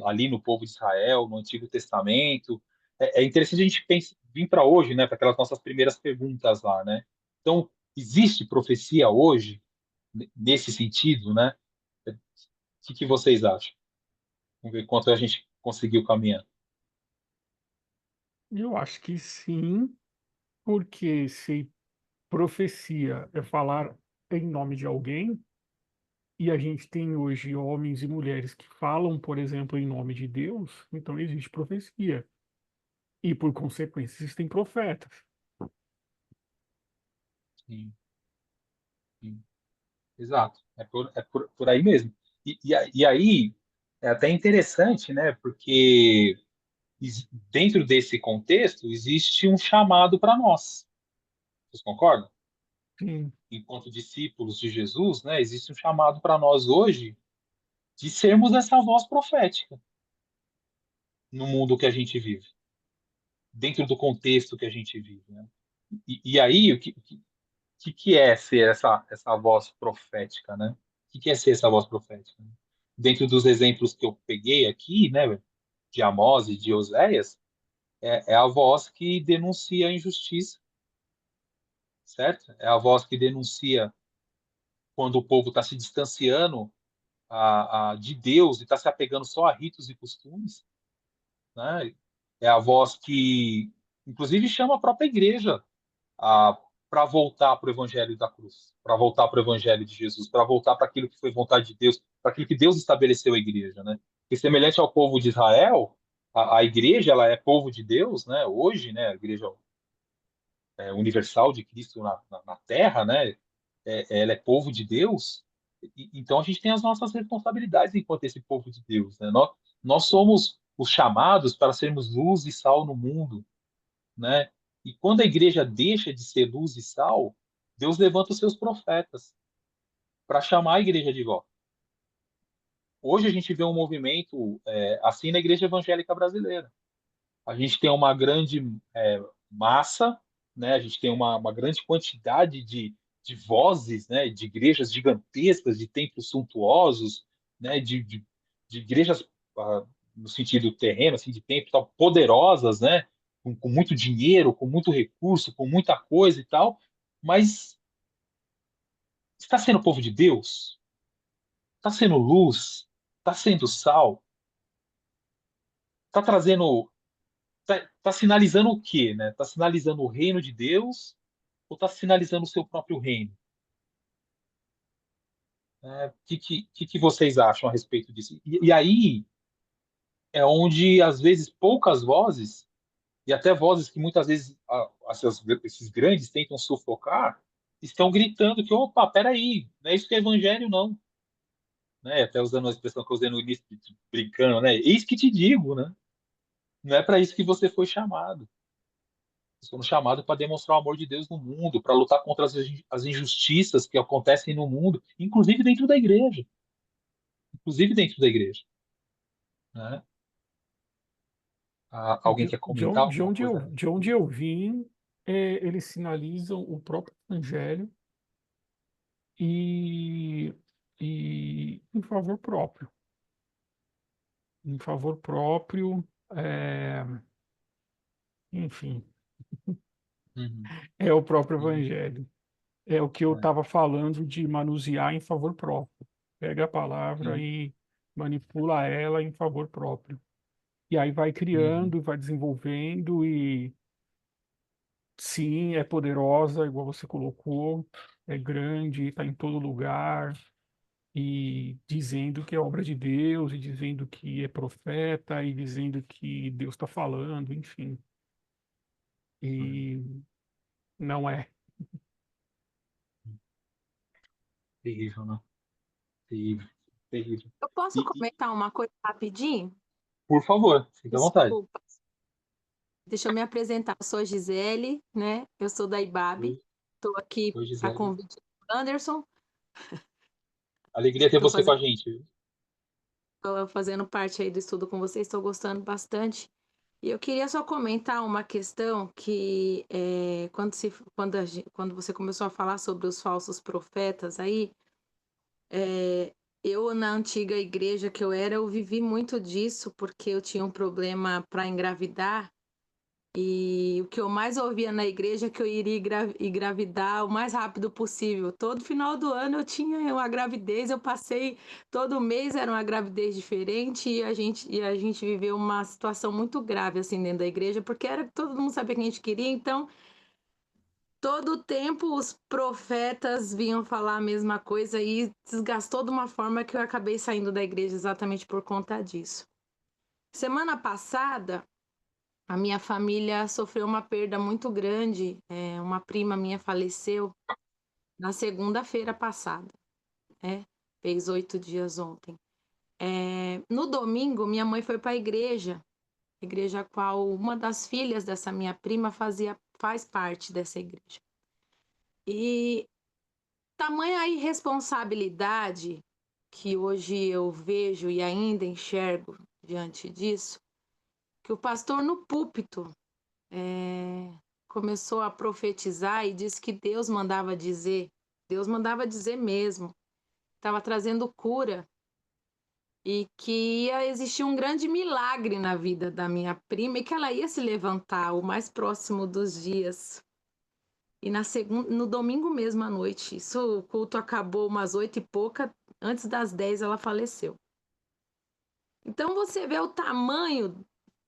ali no povo de Israel, no Antigo Testamento. É interessante a gente vir para hoje, né? Para aquelas nossas primeiras perguntas lá, né? Então, existe profecia hoje nesse sentido, né? O que vocês acham? Vamos ver quanto a gente conseguiu caminhar.
Eu acho que sim, porque se profecia é falar em nome de alguém, e a gente tem hoje homens e mulheres que falam, por exemplo, em nome de Deus, então existe profecia. E, por consequência, existem profetas.
Sim, sim. Exato. Por aí mesmo. E aí, é até interessante, né? Porque dentro desse contexto existe um chamado para nós. Vocês concordam?
Sim,
Enquanto discípulos de Jesus, né? Existe um chamado para nós hoje de sermos essa voz profética no mundo que a gente vive, dentro do contexto que a gente vive, né? E aí, o que é ser essa voz profética, né? O que é ser essa voz profética? Dentro dos exemplos que eu peguei aqui, né, de Amós e de Oséias, é a voz que denuncia a injustiça, certo? É a voz que denuncia quando o povo está se distanciando de Deus e está se apegando só a ritos e costumes, né? É a voz que, inclusive, chama a própria igreja para voltar para o evangelho da cruz, para voltar para o evangelho de Jesus, para voltar para aquilo que foi vontade de Deus, para aquilo que Deus estabeleceu a igreja, né? E semelhante ao povo de Israel, a igreja ela é povo de Deus, né? Hoje, né? A igreja universal de Cristo na Terra, né? Ela é povo de Deus. Então a gente tem as nossas responsabilidades enquanto esse povo de Deus, né? Nós somos os chamados para sermos luz e sal no mundo, né? E quando a igreja deixa de ser luz e sal, Deus levanta os seus profetas para chamar a igreja de volta. Hoje a gente vê um movimento assim na igreja evangélica brasileira. A gente tem uma grande massa, né? A gente tem uma grande quantidade de vozes, né? De igrejas gigantescas, de templos suntuosos, né? De igrejas no sentido terreno, assim, de templos tal, poderosas, né? Com muito dinheiro, com muito recurso, com muita coisa e tal, mas está sendo povo de Deus? Está sendo luz? Está sendo sal? Está trazendo, tá sinalizando o quê, né? Está sinalizando o reino de Deus ou está sinalizando o seu próprio reino? O que vocês acham a respeito disso? E aí é onde, às vezes, poucas vozes, e até vozes que muitas vezes esses grandes tentam sufocar, estão gritando que, opa, peraí, não é isso que é evangelho, não. Né? Até usando a expressão que eu usei no início, brincando, né? Eis que te digo, né? Não é para isso que você foi chamado. Nós fomos chamados para demonstrar o amor de Deus no mundo, para lutar contra as injustiças que acontecem no mundo, inclusive dentro da igreja. Inclusive dentro da igreja. Né? Alguém
de,
quer
de
comentar
onde, de
alguma
onde eu,
coisa?
de onde eu vim, eles sinalizam o próprio evangelho e, e em favor próprio, é, enfim,
Uhum,
é o próprio
uhum,
evangelho. É o que eu
é,
estava falando de manusear em favor próprio. Pega a palavra
sim,
e manipula ela em favor próprio. E aí vai
uhum,
criando, vai desenvolvendo e sim, é poderosa, igual você colocou, é grande, está em todo lugar e dizendo que é obra de Deus e dizendo que é profeta e dizendo que Deus está falando, enfim.
uhum.
E não é.
Terrível, né? Terrível, terrível.
Eu posso
E,
comentar uma coisa rapidinho?
por favor, fique à vontade.
Desculpa. Deixa eu me apresentar. Eu sou a Gisele, né? Eu sou da IBAB.
Oi,
Estou aqui
oi,
a
Gisele.
convite do Anderson.
Alegria ter
Estou
você com
fazendo,
a gente, viu?
tô fazendo parte aí do estudo com vocês. Estou gostando bastante. E eu queria só comentar uma questão que quando você começou a falar sobre os falsos profetas aí, eu na antiga igreja que eu era, eu vivi muito disso porque eu tinha um problema para engravidar e o que eu mais ouvia na igreja é que eu iria engravidar o mais rápido possível. Todo final do ano eu tinha uma gravidez, eu passei todo mês era uma gravidez diferente e a gente viveu uma situação muito grave assim dentro da igreja porque era todo mundo sabia que a gente queria, então todo o tempo os profetas vinham falar a mesma coisa e desgastou de uma forma que eu acabei saindo da igreja exatamente por conta disso. Semana passada, a minha família sofreu uma perda muito grande. Uma prima minha faleceu na segunda-feira passada, né? Fez 8 dias ontem. No domingo, minha mãe foi para a igreja a qual uma das filhas dessa minha prima faz parte dessa igreja. E tamanha irresponsabilidade que hoje eu vejo e ainda enxergo diante disso, que o pastor no púlpito começou a profetizar e disse que Deus mandava dizer mesmo, estava trazendo cura e que ia existir um grande milagre na vida da minha prima e que ela ia se levantar o mais próximo dos dias. E no domingo mesmo à noite, o culto acabou umas 8 e pouca, antes das 10 ela faleceu. Então você vê o tamanho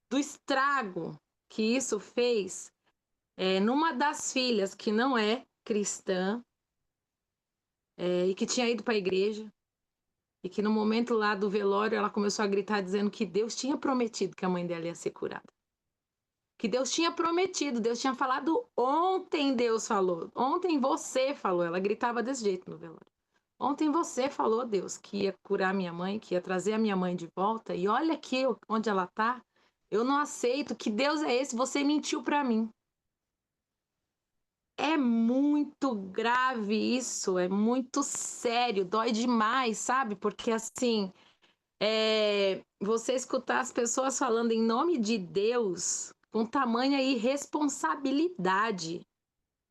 do estrago que isso fez numa das filhas que não é cristã e que tinha ido para a igreja e que no momento lá do velório ela começou a gritar dizendo que Deus tinha prometido que a mãe dela ia ser curada. Que Deus tinha prometido, Deus tinha falado ontem, Deus falou. Ontem você falou, ela gritava desse jeito no velório. Ontem você falou, Deus, que ia curar minha mãe, que ia trazer a minha mãe de volta. E olha aqui onde ela tá. Eu não aceito. Que Deus é esse? Você mentiu para mim. É muito grave isso, é muito sério, dói demais, sabe? Porque assim, você escutar as pessoas falando em nome de Deus com tamanha irresponsabilidade.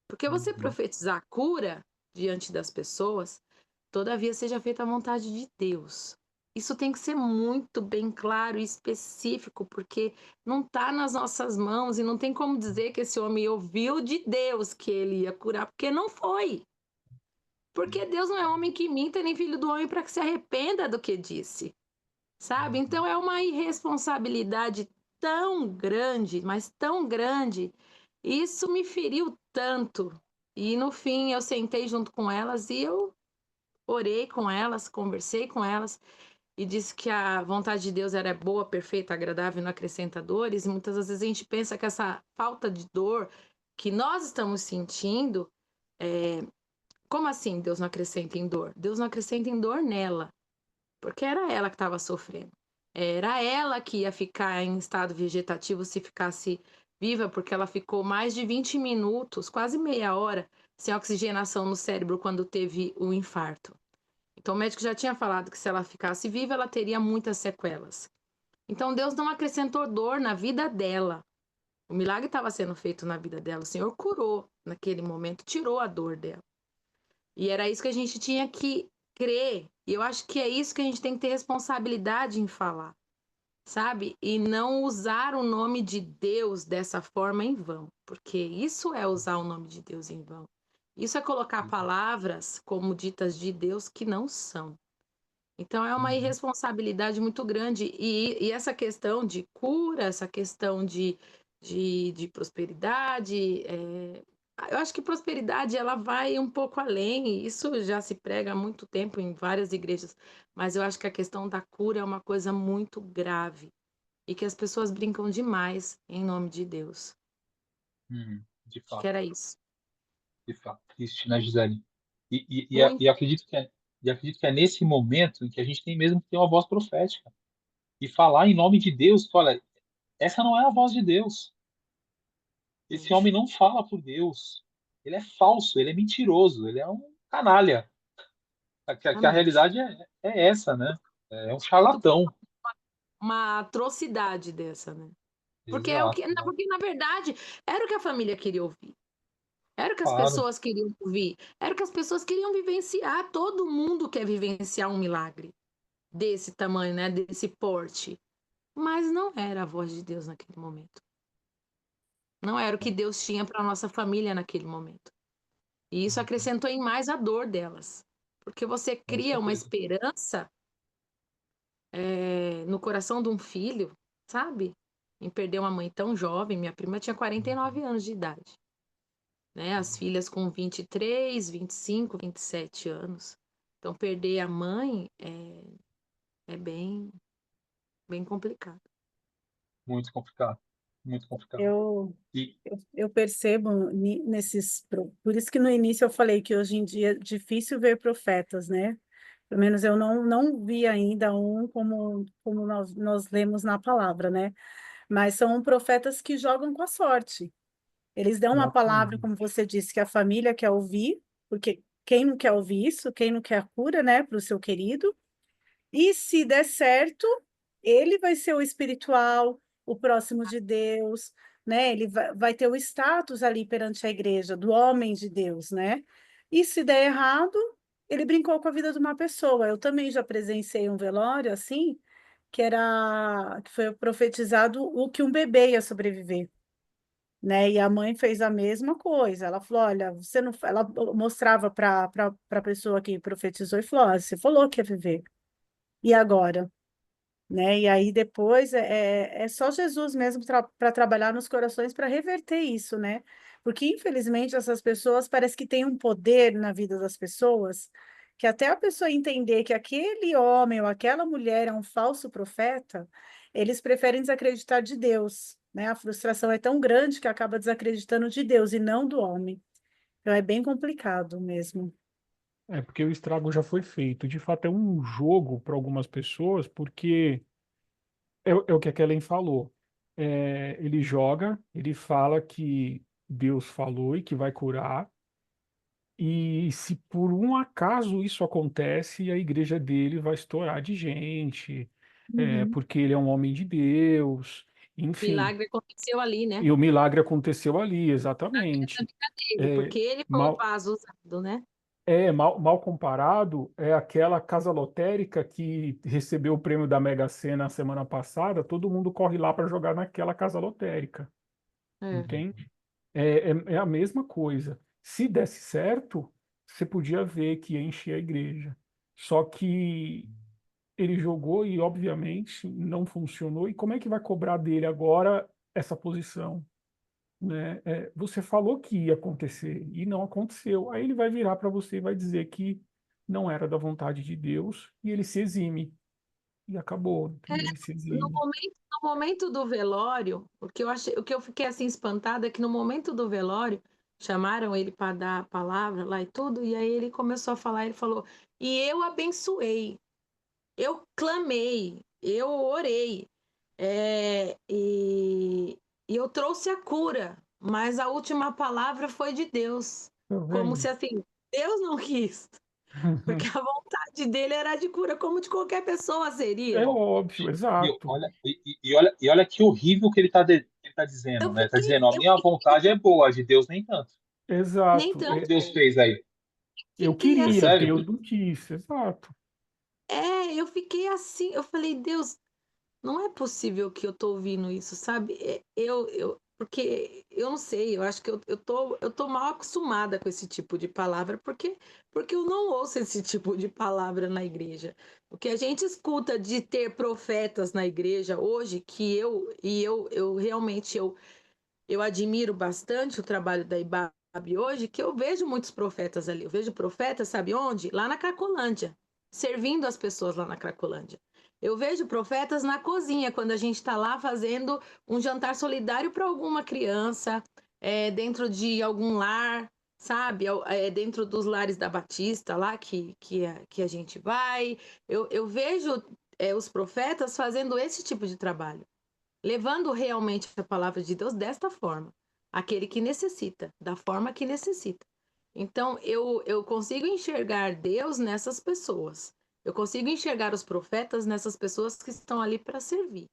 Porque você profetizar cura diante das pessoas, todavia seja feita a vontade de Deus. Isso tem que ser muito bem claro e específico, porque não está nas nossas mãos e não tem como dizer que esse homem ouviu de Deus que ele ia curar, porque não foi. Porque Deus não é homem que minta, nem filho do homem para que se arrependa do que disse, sabe? Então é uma irresponsabilidade tão grande, mas tão grande. Isso me feriu tanto. E no fim eu sentei junto com elas e eu orei com elas, conversei com elas e disse que a vontade de Deus era boa, perfeita, agradável e não acrescenta dores. E muitas vezes a gente pensa que essa falta de dor que nós estamos sentindo, como assim Deus não acrescenta em dor? Deus não acrescenta em dor nela, porque era ela que estava sofrendo. Era ela que ia ficar em estado vegetativo se ficasse viva, porque ela ficou mais de 20 minutos, quase meia hora, sem oxigenação no cérebro quando teve o infarto. Então o médico já tinha falado que se ela ficasse viva, ela teria muitas sequelas. Então Deus não acrescentou dor na vida dela. O milagre estava sendo feito na vida dela. O Senhor curou naquele momento, tirou a dor dela. E era isso que a gente tinha que crer. E eu acho que é isso que a gente tem que ter responsabilidade em falar, sabe? E não usar o nome de Deus dessa forma em vão, porque isso é usar o nome de Deus em vão. Isso é colocar palavras como ditas de Deus que não são. Então é uma irresponsabilidade muito grande. E essa questão de cura, essa questão de prosperidade, eu acho que prosperidade ela vai um pouco além, e isso já se prega há muito tempo em várias igrejas, mas eu acho que a questão da cura é uma coisa muito grave e que as pessoas brincam demais em nome de Deus.
De
Acho que
fato,
era isso.
de fato. Isso, né, Gisele?
Muito.
E acredito que é nesse momento em que a gente tem mesmo que ter uma voz profética e falar em nome de Deus, que, olha, essa não é a voz de Deus. Esse homem não fala por Deus. Ele é falso, ele é mentiroso, ele é um canalha. Que a
Exatamente.
realidade é essa, né? É um charlatão.
Uma atrocidade dessa, né? Porque é o que,
Exato, né?
porque na verdade era o que a família queria ouvir. Era o que as
Claro.
pessoas queriam ouvir. Era o que as pessoas queriam vivenciar. Todo mundo quer vivenciar um milagre desse tamanho, né? Desse porte. Mas não era a voz de Deus naquele momento. Não era o que Deus tinha para nossa família naquele momento. E isso acrescentou em mais a dor delas. Porque você
Com
cria uma
certeza.
esperança no coração de um filho, sabe? Em perder uma mãe tão jovem. Minha prima tinha 49 anos de idade. né? As filhas com 23, 25, 27 anos. Então, perder a mãe é bem complicado.
Muito complicado. Muito complicado.
Eu,
E,
eu percebo por isso que no início eu falei que hoje em dia é difícil ver profetas, né? Pelo menos eu não vi ainda um como nós lemos na palavra, né? Mas são profetas que jogam com a sorte. Eles dão uma palavra,
exatamente.
como você disse, que a família quer ouvir, porque quem não quer ouvir isso, quem não quer a cura, né, para o seu querido, e se der certo, ele vai ser o espiritual, o próximo de Deus, né? Ele vai ter o status ali perante a igreja, do homem de Deus, né? E se der errado, ele brincou com a vida de uma pessoa. Eu também já presenciei um velório assim, que foi profetizado o que um bebê ia sobreviver, né? E a mãe fez a mesma coisa. Ela falou: olha, você não. Ela mostrava para a pessoa que profetizou e falou: "Ó, você falou que ia viver. E agora?" Né? E aí depois é só Jesus mesmo para trabalhar nos corações para reverter isso, né? Porque infelizmente essas pessoas parece que têm um poder na vida das pessoas que até a pessoa entender que aquele homem ou aquela mulher é um falso profeta, eles preferem desacreditar de Deus, né? A frustração é tão grande que acaba desacreditando de Deus e não do homem. Então é bem complicado mesmo.
É porque o estrago já foi feito. De fato, é um jogo para algumas pessoas, porque é o que a Kellen falou. Ele joga, ele fala que Deus falou e que vai curar. E se por um acaso isso acontece, a igreja dele vai estourar de gente,
Uhum.
porque ele é um homem de Deus, enfim.
Milagre aconteceu ali, né?
E o milagre aconteceu ali,
Na
exatamente.
vida dele,
É,
porque ele foi o
mal,
vaso usado, né?
mal comparado, é aquela casa lotérica que recebeu o prêmio da Mega Sena a semana passada, todo mundo corre lá para jogar naquela casa lotérica,
É.
entende? É a mesma coisa. Se desse certo, você podia ver que ia encher a igreja. Só que ele jogou e, obviamente, não funcionou. E como é que vai cobrar dele agora essa posição? Né? Você falou que ia acontecer e não aconteceu. Aí ele vai virar para você e vai dizer que não era da vontade de Deus e ele se exime. E acabou, entendeu? Ele se exime.
No momento do velório, o que eu fiquei assim espantada é que no momento do velório chamaram ele para dar a palavra lá e tudo, e aí ele começou a falar, ele falou: "E eu abençoei, eu clamei, eu orei, e eu trouxe a cura, mas a última palavra foi de Deus",
Tá
como
vendo?
se assim, Deus não quis, porque a vontade dele era de cura, como de qualquer pessoa
É
seria.
óbvio, exato.
E olha que horrível que ele tá dizendo,
Eu
né? Tá
fiquei,
dizendo, a
eu
minha vontade é boa, a de Deus nem tanto.
nem
Exato.
O que
tanto
Deus fez aí?
Eu
fiquei
É
queria,
assim,
sério?
Deus não quis, exato.
eu fiquei assim, eu falei, Deus, não é possível que eu tô ouvindo isso, sabe? Porque eu não sei, eu acho que eu tô mal acostumada com esse tipo de palavra, porque eu não ouço esse tipo de palavra na igreja. O que a gente escuta de ter profetas na igreja hoje, eu realmente eu admiro bastante o trabalho da IBAB hoje, que eu vejo muitos profetas ali. Eu vejo profetas, sabe onde? Lá na Cracolândia, servindo as pessoas lá na Cracolândia. Eu vejo profetas na cozinha, quando a gente está lá fazendo um jantar solidário para alguma criança, dentro de algum lar, sabe? Dentro dos lares da Batista, lá que a gente vai. Eu vejo os profetas fazendo esse tipo de trabalho, levando realmente a palavra de Deus desta forma, aquele que necessita, da forma que necessita. Então, eu consigo enxergar Deus nessas pessoas. Eu consigo enxergar os profetas nessas pessoas que estão ali para servir,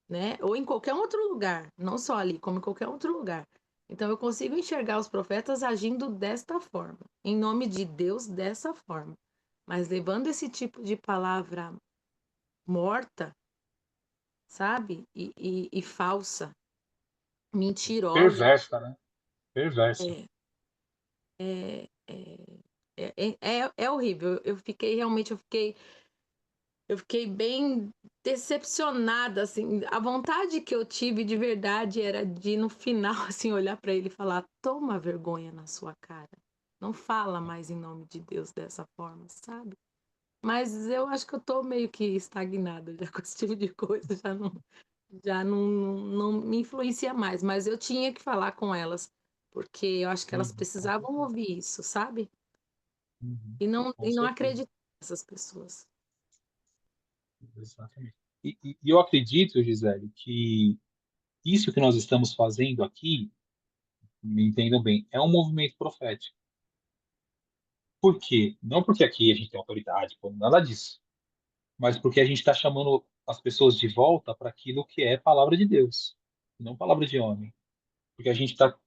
né? Ou em qualquer outro lugar, não só ali, como em qualquer outro lugar. Então, eu consigo enxergar os profetas agindo desta forma, em nome de Deus, dessa forma. Mas levando esse tipo de palavra morta, sabe? E falsa, mentirosa.
Perversa, né? Perversa.
É, é, é, é horrível. Eu fiquei realmente, eu fiquei eu fiquei bem decepcionada, assim. A vontade que eu tive de verdade era de, no final, assim, olhar para ele e falar: toma vergonha na sua cara. Não fala mais em nome de Deus dessa forma, sabe? Mas eu acho que eu tô meio que estagnada já com esse tipo de coisa, já não me influencia mais. Mas eu tinha que falar com elas, porque eu acho que elas
Uhum, com
precisavam
certeza.
ouvir isso, sabe?
Uhum,
E
com
não
certeza.
acreditar nessas pessoas.
Exatamente. E eu acredito, Gisele, que isso que nós estamos fazendo aqui, me entendam bem, é um movimento profético. Por quê? Não porque aqui a gente tem autoridade, pô, nada disso, mas porque a gente está chamando as pessoas de volta para aquilo que é palavra de Deus, não palavra de homem. Porque a gente está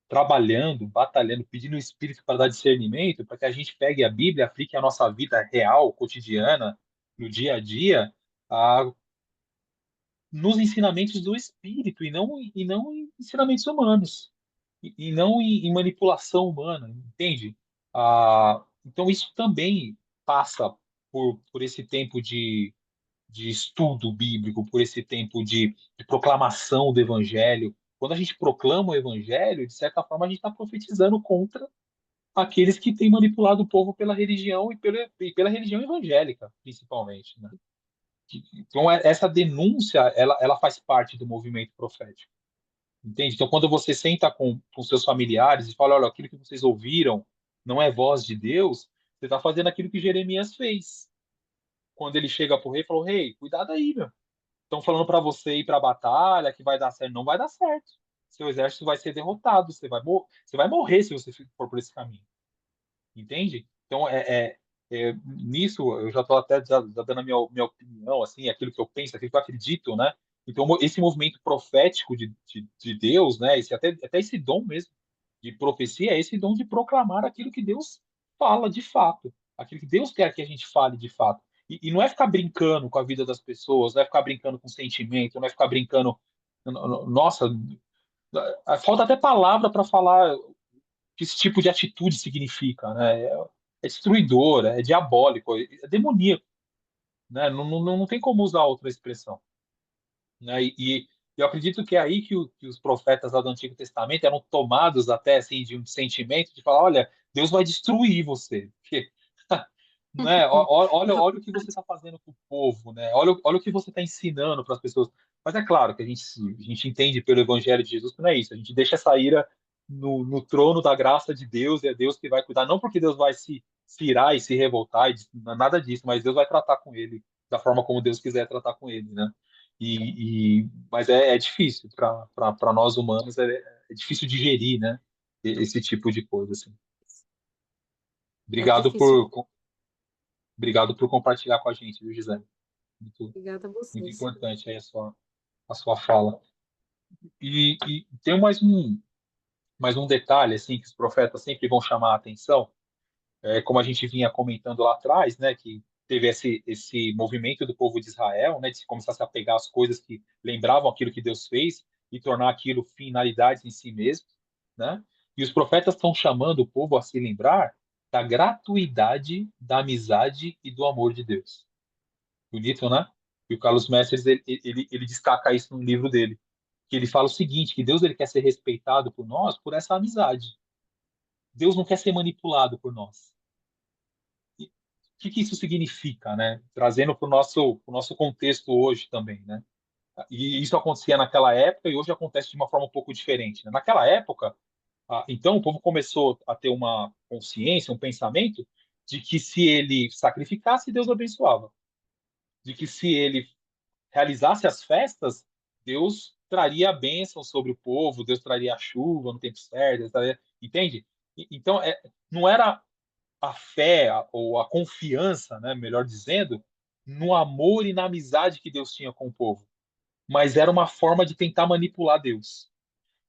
trabalhando, batalhando, pedindo o Espírito para dar discernimento, para que a gente pegue a Bíblia, aplique a nossa vida real, cotidiana, no dia a dia, a, nos ensinamentos do Espírito e não em ensinamentos humanos, e não em manipulação humana, entende? Então isso também passa por esse tempo de estudo bíblico, por esse tempo de proclamação do Evangelho. Quando a gente proclama o Evangelho, de certa forma, a gente está profetizando contra aqueles que têm manipulado o povo pela religião e pela religião evangélica, principalmente, né? Então, essa denúncia, ela faz parte do movimento profético, entende? Então, quando você senta com seus familiares e fala, olha, aquilo que vocês ouviram não é voz de Deus, você está fazendo aquilo que Jeremias fez. Quando ele chega para o rei e falou, rei, cuidado aí, meu. Estão falando para você ir para a batalha, que vai dar certo. Não vai dar certo. Seu exército vai ser derrotado. Você vai morrer se você for por esse caminho. Entende? Então, nisso, eu já estou até já dando a minha opinião, assim, aquilo que eu penso, aquilo que eu acredito, né? Então, esse movimento profético de Deus, né? Até esse dom mesmo de profecia, é esse dom de proclamar aquilo que Deus fala de fato, aquilo que Deus quer que a gente fale de fato. E não é ficar brincando com a vida das pessoas, não é ficar brincando com sentimento, não é ficar brincando. Nossa, falta até palavra para falar o que esse tipo de atitude significa, né? É destruidor, é diabólico, é demoníaco, né? Não tem como usar outra expressão, né? E eu acredito que é aí que os profetas lá do Antigo Testamento eram tomados até assim de um sentimento de falar, olha, Deus vai destruir você, porque, né? Olha o que você está fazendo com o povo, né? Olha o que você está ensinando para as pessoas. Mas é claro que a gente entende pelo Evangelho de Jesus que não é isso. A gente deixa essa ira no trono da graça de Deus, e é Deus que vai cuidar, não porque Deus vai se irar e se revoltar, nada disso, mas Deus vai tratar com ele da forma como Deus quiser tratar com ele, né? Mas é difícil para nós humanos, é difícil digerir, né? Esse tipo de coisa, assim.
É
Obrigado
difícil.
obrigado por compartilhar com a gente, viu, Gisele? Muito,
Obrigada a
muito
vocês.
importante aí a sua fala. E tem mais um detalhe, assim, que os profetas sempre vão chamar a atenção, como a gente vinha comentando lá atrás, né, que teve esse movimento do povo de Israel, né, de se começar a se apegar às coisas que lembravam aquilo que Deus fez e tornar aquilo finalidades em si mesmo, né? E os profetas estão chamando o povo a se lembrar da gratuidade, da amizade e do amor de Deus. Bonito, né? E o Carlos Messers, ele destaca isso no livro dele, que ele fala o seguinte, que Deus ele quer ser respeitado por nós por essa amizade. Deus não quer ser manipulado por nós. E o que isso significa, né? Trazendo para o nosso contexto hoje também, né? E isso acontecia naquela época e hoje acontece de uma forma um pouco diferente, né? Naquela época, então o povo começou a ter uma consciência, um pensamento de que se ele sacrificasse, Deus abençoava. De que se ele realizasse as festas, Deus traria a bênção sobre o povo, Deus traria a chuva no tempo certo, entende? Então, não era a fé ou a confiança, né, melhor dizendo, no amor e na amizade que Deus tinha com o povo, mas era uma forma de tentar manipular Deus,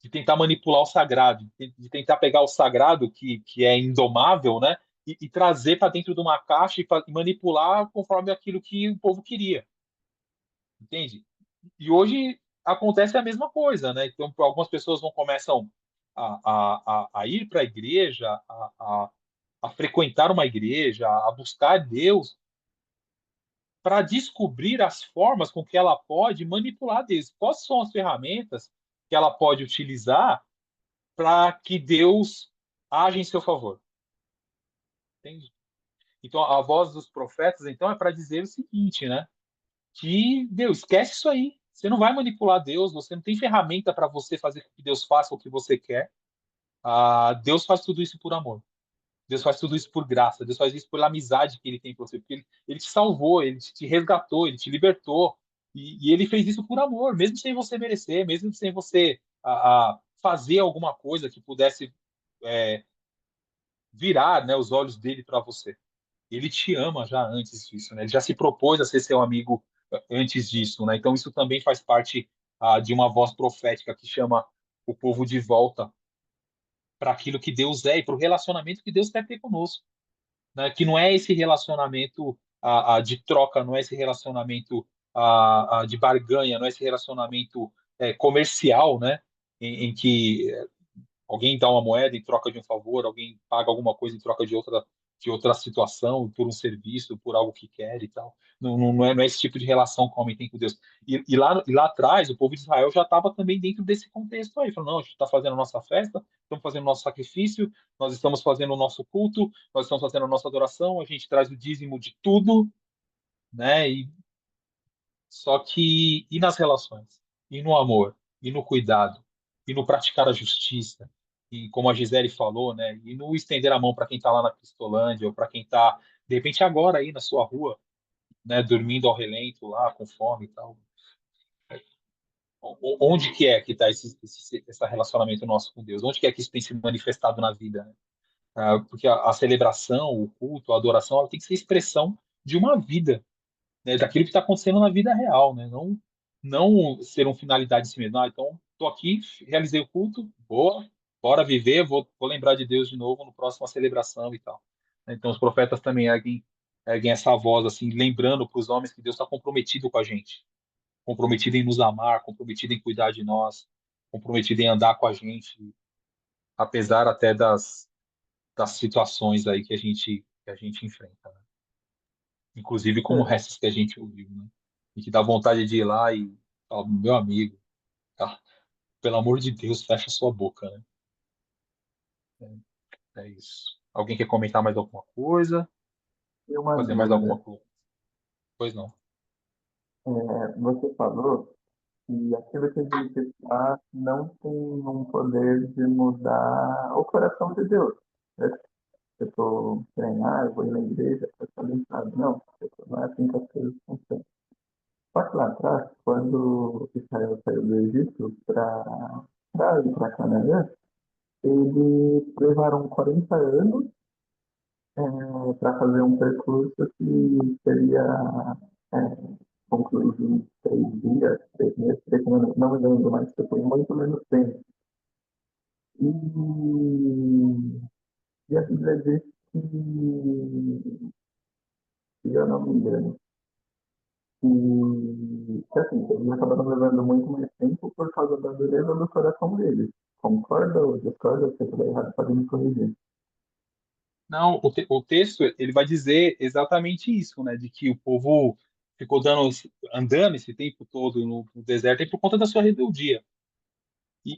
de tentar manipular o sagrado, de tentar pegar o sagrado que é indomável, né, e trazer para dentro de uma caixa e manipular conforme aquilo que o povo queria, entende? E hoje acontece a mesma coisa, né? Então, algumas pessoas vão começam a ir para a igreja, a frequentar uma igreja, a buscar Deus, para descobrir as formas com que ela pode manipular Deus. Quais são as ferramentas que ela pode utilizar para que Deus age em seu favor? Entende? Então, a voz dos profetas, então, é para dizer o seguinte, né? Que, Deus, esquece isso aí. Você não vai manipular Deus, você não tem ferramenta para você fazer com que Deus faça o que você quer. Deus faz tudo isso por amor. Deus faz tudo isso por graça. Deus faz isso pela amizade que ele tem por você. Porque ele te salvou, ele te resgatou, ele te libertou. E ele fez isso por amor, mesmo sem você merecer, mesmo sem você fazer alguma coisa que pudesse virar, né, os olhos dele para você. Ele te ama já antes disso, né? Ele já se propôs a ser seu amigo antes disso, né? Então isso também faz parte de uma voz profética que chama o povo de volta para aquilo que Deus é e para o relacionamento que Deus quer ter conosco, né? Que não é esse relacionamento de troca, não é esse relacionamento de barganha, não é esse relacionamento comercial, né? Em que alguém dá uma moeda em troca de um favor, alguém paga alguma coisa em troca de outra situação, por um serviço, por algo que quer e tal. Não é esse tipo de relação que o homem tem com Deus. E lá atrás, o povo de Israel já estava também dentro desse contexto aí. Falou, não, a gente está fazendo a nossa festa, estamos fazendo o nosso sacrifício, nós estamos fazendo o nosso culto, nós estamos fazendo a nossa adoração, a gente traz o dízimo de tudo, né? Só que, e nas relações? E no amor? E no cuidado? E no praticar a justiça? E como a Gisele falou, né? E no estender a mão para quem está lá na Cristolândia, ou para quem está, de repente, agora aí na sua rua, né? Dormindo ao relento lá, com fome e tal. Onde que é que está esse relacionamento nosso com Deus? Onde que é que isso tem se manifestado na vida, né? Porque a celebração, o culto, a adoração, ela tem que ser expressão de uma vida, né, daquilo que está acontecendo na vida real, né? Não ser uma finalidade em si mesmo. Então, estou aqui, realizei o culto, boa, bora viver, vou lembrar de Deus de novo no próximo celebração e tal. Então, os profetas também erguem essa voz, assim, lembrando para os homens que Deus está comprometido com a gente, comprometido em nos amar, comprometido em cuidar de nós, comprometido em andar com a gente, apesar até das situações aí que a gente enfrenta, né? Inclusive como
É,
essas que a gente ouviu, né? E que dá vontade de ir lá e falar, meu amigo, tá? Pelo amor de Deus, fecha sua boca, né? É isso. Alguém quer comentar mais alguma coisa?
e uma
Fazer mais
dúvida.
alguma coisa? Pois não.
Você falou que aquilo que a gente faz não tem um poder de mudar o coração de Deus. Né? Tipo, treinar, eu vou ir na igreja, eu tô abençoado. Não, tipo, não é assim que as coisas funcionam. Só que lá atrás, quando Israel saiu do Egito para ir para Canaã, eles levaram 40 anos para fazer um percurso que seria é, concluído em 3 dias, 3 meses, 3 semanas, não me lembro, mas foi muito menos tempo. E, e a Bíblia diz que, se eu não me engano, que assim, eles acabaram levando muito mais tempo por causa da dureza do coração deles. Concorda ou discorda? Se eu estiver errado, pode me corrigir.
Não, o texto ele vai dizer exatamente isso, né? De que o povo ficou andando esse tempo todo no deserto e por conta da sua rebeldia.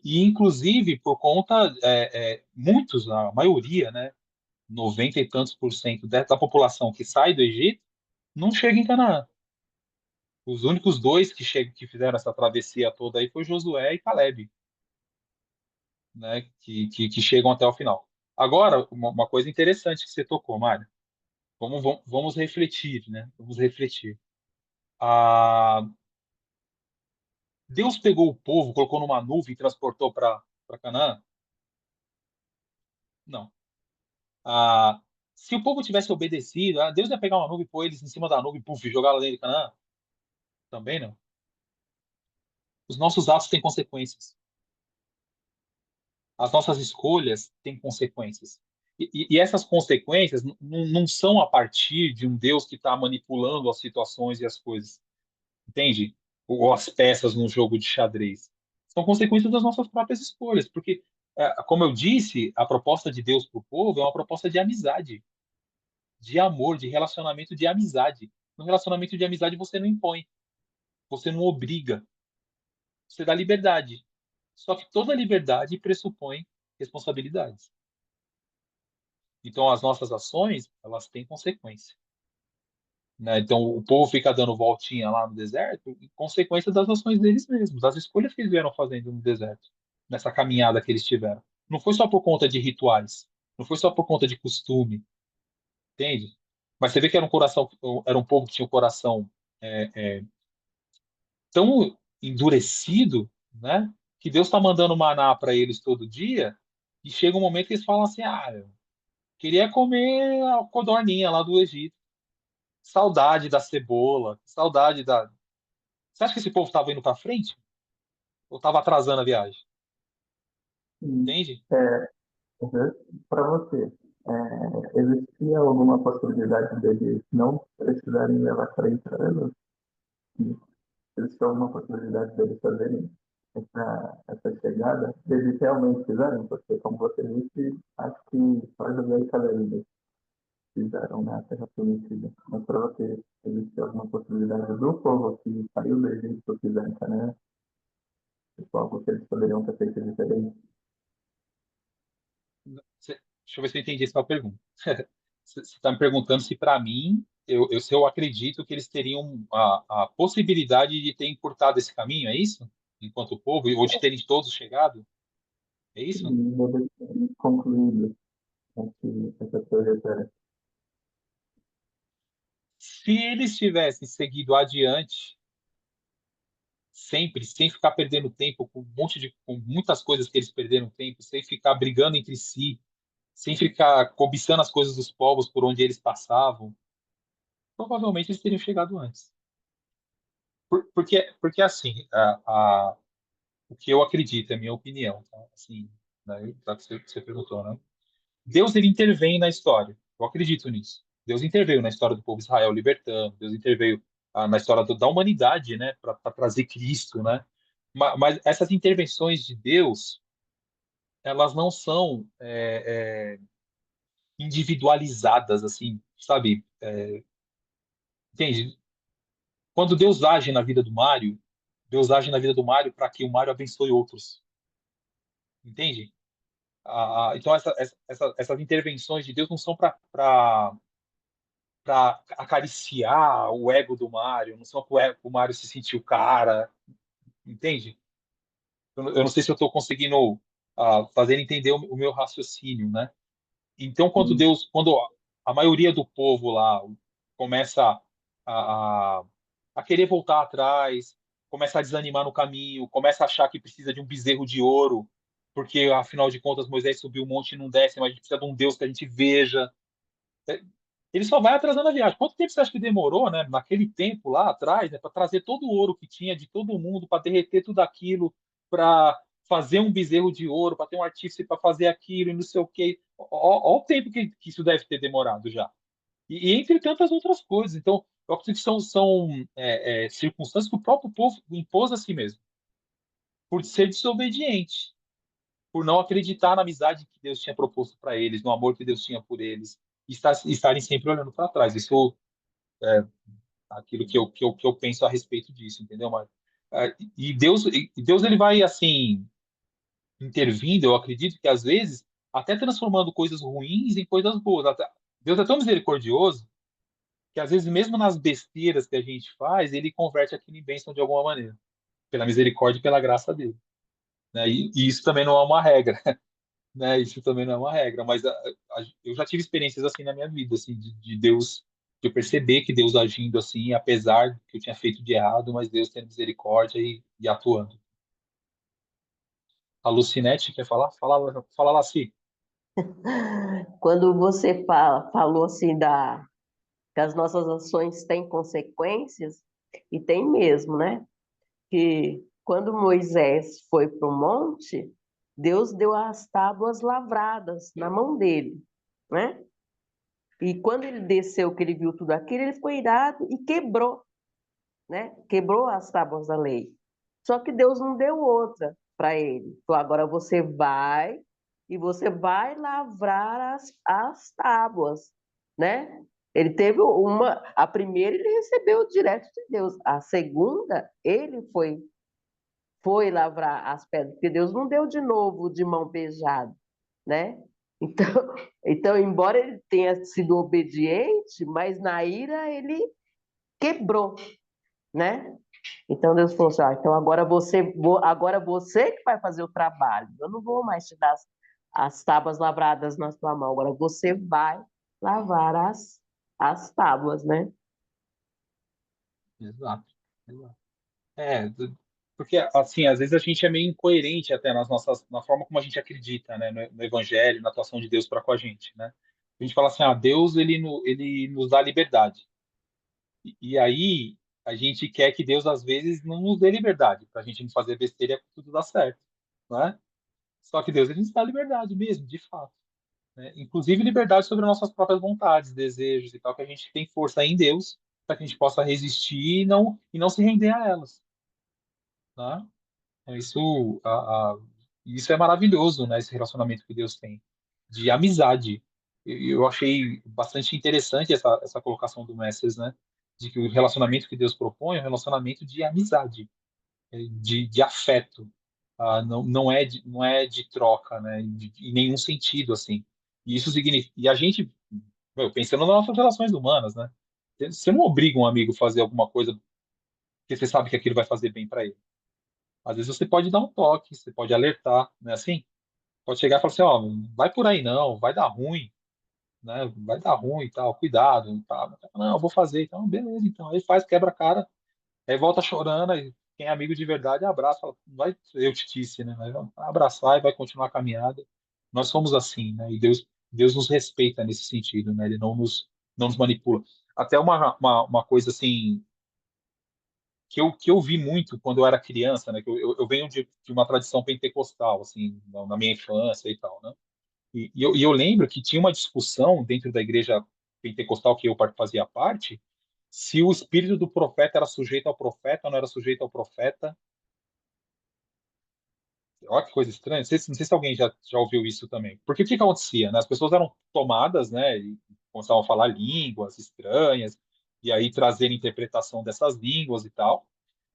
Inclusive, por conta, muitos, a maioria, né? 90 e tantos por cento da população que sai do Egito não chega em Canaã. Os únicos dois que fizeram essa travessia toda aí foi Josué e Caleb, né? Que chegam até o final. Agora, uma coisa interessante que você tocou, Mário. Vamos refletir, né? Vamos refletir. Ah, Deus pegou o povo, colocou numa nuvem e transportou para Canaã? Não. Se o povo tivesse obedecido, Deus ia pegar uma nuvem, pôr eles em cima da nuvem, puf, e jogar lá dentro de Canaã? Também não. Os nossos atos têm consequências. As nossas escolhas têm consequências. E essas consequências não são a partir de um Deus que está manipulando as situações e as coisas, entende? Ou as peças num jogo de xadrez. São consequências das nossas próprias escolhas, porque, como eu disse, a proposta de Deus para o povo é uma proposta de amizade, de amor, de relacionamento de amizade. No relacionamento de amizade você não impõe, você não obriga, você dá liberdade. Só que toda liberdade pressupõe responsabilidades. Então as nossas ações, elas têm consequência, né? Então o povo fica dando voltinha lá no deserto, em consequência das ações deles mesmos, das escolhas que eles vieram fazendo no deserto, nessa caminhada que eles tiveram. Não foi só por conta de rituais, não foi só por conta de costume, entende? Mas você vê que era um povo que tinha o coração tão endurecido, né? Que Deus está mandando maná para eles todo dia, e chega um momento que eles falam assim: ah, eu queria comer a codorninha lá do Egito. Saudade da cebola, saudade da. Você acha que esse povo estava indo para frente? Ou estava atrasando a viagem?
E,
Entende?
para você, existia alguma possibilidade deles não precisarem levar 30 anos? Existia alguma possibilidade deles fazerem essa chegada? Eles realmente fizeram? Porque, como você disse, acho que só José e Caleb fizeram na Terra Prometida. Mas para você, existe alguma possibilidade do povo que saiu do Egito fizer em Canaã? Tipo, algo que eles poderiam ter feito diferente?
Deixa eu ver se eu entendi essa pergunta. Você está me perguntando se, para mim, se eu acredito que eles teriam a possibilidade de ter encurtado esse caminho, é isso? Enquanto povo, ou de terem todos chegado? É
E
isso?
depois concluído essa trajetória.
Se eles tivessem seguido adiante, sempre, sem ficar perdendo tempo com muitas coisas que eles perderam tempo, sem ficar brigando entre si, sem ficar cobiçando as coisas dos povos por onde eles passavam, provavelmente eles teriam chegado antes. Porque assim, o que eu acredito, é a minha opinião, tá? Assim, né, tá que você perguntou, né? Deus, ele intervém na história. Eu acredito nisso. Deus interveio na história do povo de Israel libertando, Deus interveio na história da humanidade, né, para trazer Cristo, né? Mas essas intervenções de Deus, elas não são individualizadas, assim, sabe? Entende? Quando Deus age na vida do Mário, Deus age na vida do Mário para que o Mário abençoe outros, entende? Então essas intervenções de Deus não são para acariciar o ego do Mário, não são para o Mário se sentir o cara, entende? Eu não sei se eu estou conseguindo fazer entender o meu raciocínio, né? Então, quando a maioria do povo lá começa a, a querer voltar atrás, começa a desanimar no caminho, começa a achar que precisa de um bezerro de ouro, porque afinal de contas Moisés subiu o monte e não desce, mas a gente precisa de um Deus que a gente veja. Ele só vai atrasando a viagem. Quanto tempo você acha que demorou, né, naquele tempo lá atrás, né, para trazer todo o ouro que tinha de todo mundo, para derreter tudo aquilo, para fazer um bezerro de ouro, para ter um artífice para fazer aquilo e não sei o quê. Olha o tempo que isso deve ter demorado já. E entre tantas outras coisas. Então, eu acredito que são circunstâncias que o próprio povo impôs a si mesmo, por ser desobediente, por não acreditar na amizade que Deus tinha proposto para eles, no amor que Deus tinha por eles, e estarem sempre olhando para trás. Isso é aquilo que eu penso a respeito disso, entendeu? E Deus ele vai assim intervindo. Eu acredito que às vezes até transformando coisas ruins em coisas boas. Deus é tão misericordioso que às vezes mesmo nas besteiras que a gente faz, ele converte aquilo em bênção de alguma maneira, pela misericórdia e pela graça dele, né? E isso também não é uma regra, né? Isso também não é uma regra, mas eu já tive experiências assim na minha vida, assim, de Deus, de eu perceber que Deus agindo assim, apesar do que eu tinha feito de errado, mas Deus tendo misericórdia e atuando. A Lucinete quer falar? Fala lá, Si.
Quando você falou assim que as nossas ações têm consequências, e tem mesmo, né? Que quando Moisés foi para o monte, Deus deu as tábuas lavradas na mão dele, né? E quando ele desceu, que ele viu tudo aquilo, ele ficou irado e quebrou, né? Quebrou as tábuas da lei. Só que Deus não deu outra para ele. Falou, agora você vai e você vai lavrar as tábuas, né? Ele teve a primeira ele recebeu direto de Deus, a segunda ele foi lavrar as pedras, porque Deus não deu de novo de mão beijada, né? Então, então, embora ele tenha sido obediente, mas na ira ele quebrou, né? Então Deus falou assim: então agora você que vai fazer o trabalho. Eu não vou mais te dar as tábuas lavradas na sua mão. Agora você vai lavar as tábuas, né?
Exato. Exato. Porque assim, às vezes a gente é meio incoerente até na forma como a gente acredita, né, no evangelho, na atuação de Deus para com a gente, né? A gente fala assim, Deus ele nos dá liberdade. E aí a gente quer que Deus às vezes não nos dê liberdade, para a gente não fazer besteira e tudo dar certo, né? Só que Deus ele nos dá liberdade mesmo, de fato, né? Inclusive liberdade sobre nossas próprias vontades, desejos e tal, que a gente tem força em Deus para que a gente possa resistir e não se render a elas, tá? Então, isso é maravilhoso, né? Esse relacionamento que Deus tem de amizade. Eu achei bastante interessante essa colocação do Messias, né? De que o relacionamento que Deus propõe é um relacionamento de amizade, de afeto. Não é de troca, né? Em nenhum sentido, assim. E isso significa. E a gente, pensando nas nossas relações humanas, né? Você não obriga um amigo a fazer alguma coisa porque você sabe que aquilo vai fazer bem para ele. Às vezes você pode dar um toque, você pode alertar, né? Assim, pode chegar e falar assim, ó, vai por aí não, vai dar ruim, né? Vai dar ruim e tal, cuidado, tá? Não, eu vou fazer, então, beleza, então. Aí faz, quebra a cara, aí volta chorando, aí quem é amigo de verdade abraça, fala, não vai, eu te disse, né? Vai abraçar e vai continuar a caminhada. Nós somos assim, né? E Deus nos respeita nesse sentido, né? Ele não nos manipula. Até uma coisa assim que eu vi muito quando eu era criança, né? Que eu venho de uma tradição pentecostal, assim, na minha infância e tal, né? E eu lembro que tinha uma discussão dentro da igreja pentecostal que eu fazia parte, se o espírito do profeta era sujeito ao profeta ou não era sujeito ao profeta. Olha que coisa estranha. Não sei se alguém já ouviu isso também. Porque o que acontecia, né? As pessoas eram tomadas, né? E começavam a falar línguas estranhas, e aí trazer interpretação dessas línguas e tal.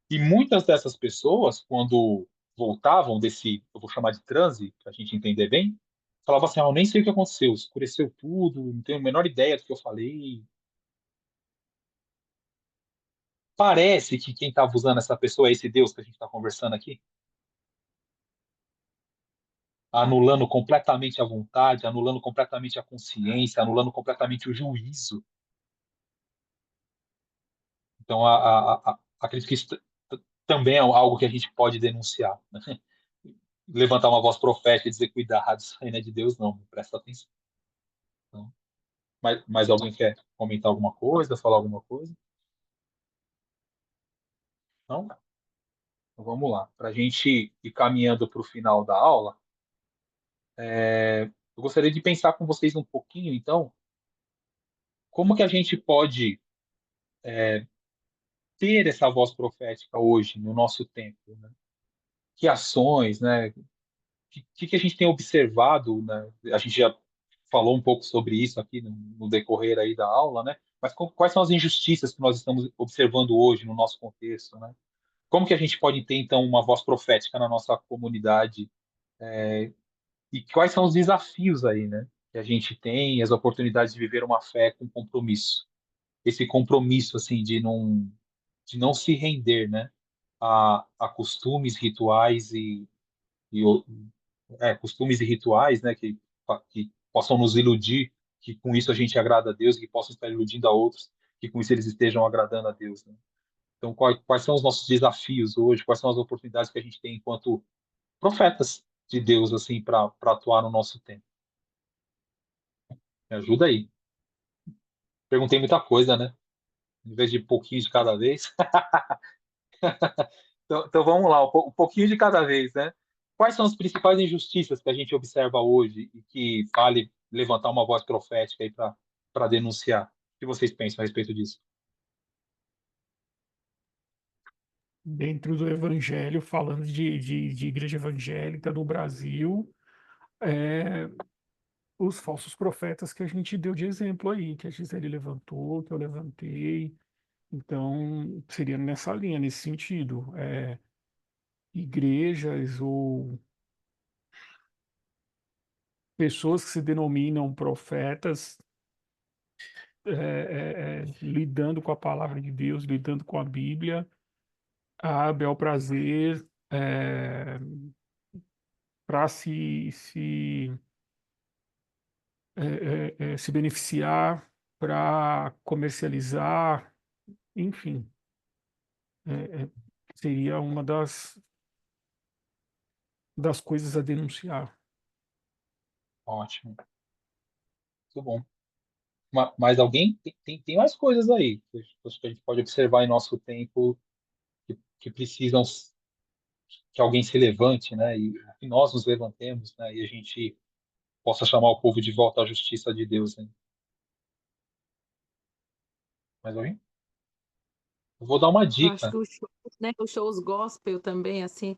E muitas dessas pessoas, quando voltavam desse, eu vou chamar de transe, para a gente entender bem, falavam assim: eu nem sei o que aconteceu, escureceu tudo, não tenho a menor ideia do que eu falei. Parece que quem estava usando essa pessoa é esse Deus que a gente está conversando aqui, anulando completamente a vontade, anulando completamente a consciência, anulando completamente o juízo. Então, acredito que isso também é algo que a gente pode denunciar, né? Levantar uma voz profética e dizer: cuidado, isso aí não é de Deus, não, presta atenção. Então, mais alguém quer comentar alguma coisa, falar alguma coisa? Não? Então vamos lá. Para a gente ir caminhando para o final da aula, eu gostaria de pensar com vocês um pouquinho, então, como que a gente pode ter essa voz profética hoje, no nosso tempo, né? Que ações, né? Que a gente tem observado, né? A gente já falou um pouco sobre isso aqui no decorrer aí da aula, né? Mas quais são as injustiças que nós estamos observando hoje no nosso contexto, né? Como que a gente pode ter, então, uma voz profética na nossa comunidade? E quais são os desafios aí, né? Que a gente tem, as oportunidades de viver uma fé com compromisso. Esse compromisso, assim, de não se render, né? A costumes, rituais e costumes e rituais, né? Que possam nos iludir, que com isso a gente agrada a Deus, que possam estar iludindo a outros, que com isso eles estejam agradando a Deus, né? Então, quais são os nossos desafios hoje? Quais são as oportunidades que a gente tem enquanto profetas de Deus, assim, para atuar no nosso tempo? Me ajuda aí. Perguntei muita coisa, né? Em vez de pouquinho de cada vez. Então vamos lá, um pouquinho de cada vez, né? Quais são as principais injustiças que a gente observa hoje e que vale levantar uma voz profética aí para denunciar? O que vocês pensam a respeito disso?
Dentro do Evangelho, falando de igreja evangélica no Brasil, é, os falsos profetas que a gente deu de exemplo aí, que a Gisele levantou, que eu levantei. Então, seria nessa linha, nesse sentido. Igrejas ou pessoas que se denominam profetas, lidando com a palavra de Deus, lidando com a Bíblia, a bel prazer, para se beneficiar, para comercializar, enfim, é, é, seria uma das coisas a denunciar.
Ótimo, muito bom. Mais alguém? Tem mais coisas aí que acho que a gente pode observar em nosso tempo que precisam que alguém se levante, né? E que nós nos levantemos, né? E a gente possa chamar o povo de volta à justiça de Deus, né? Mais alguém? Eu vou dar uma
Eu acho
dica.
que os shows gospel também, assim,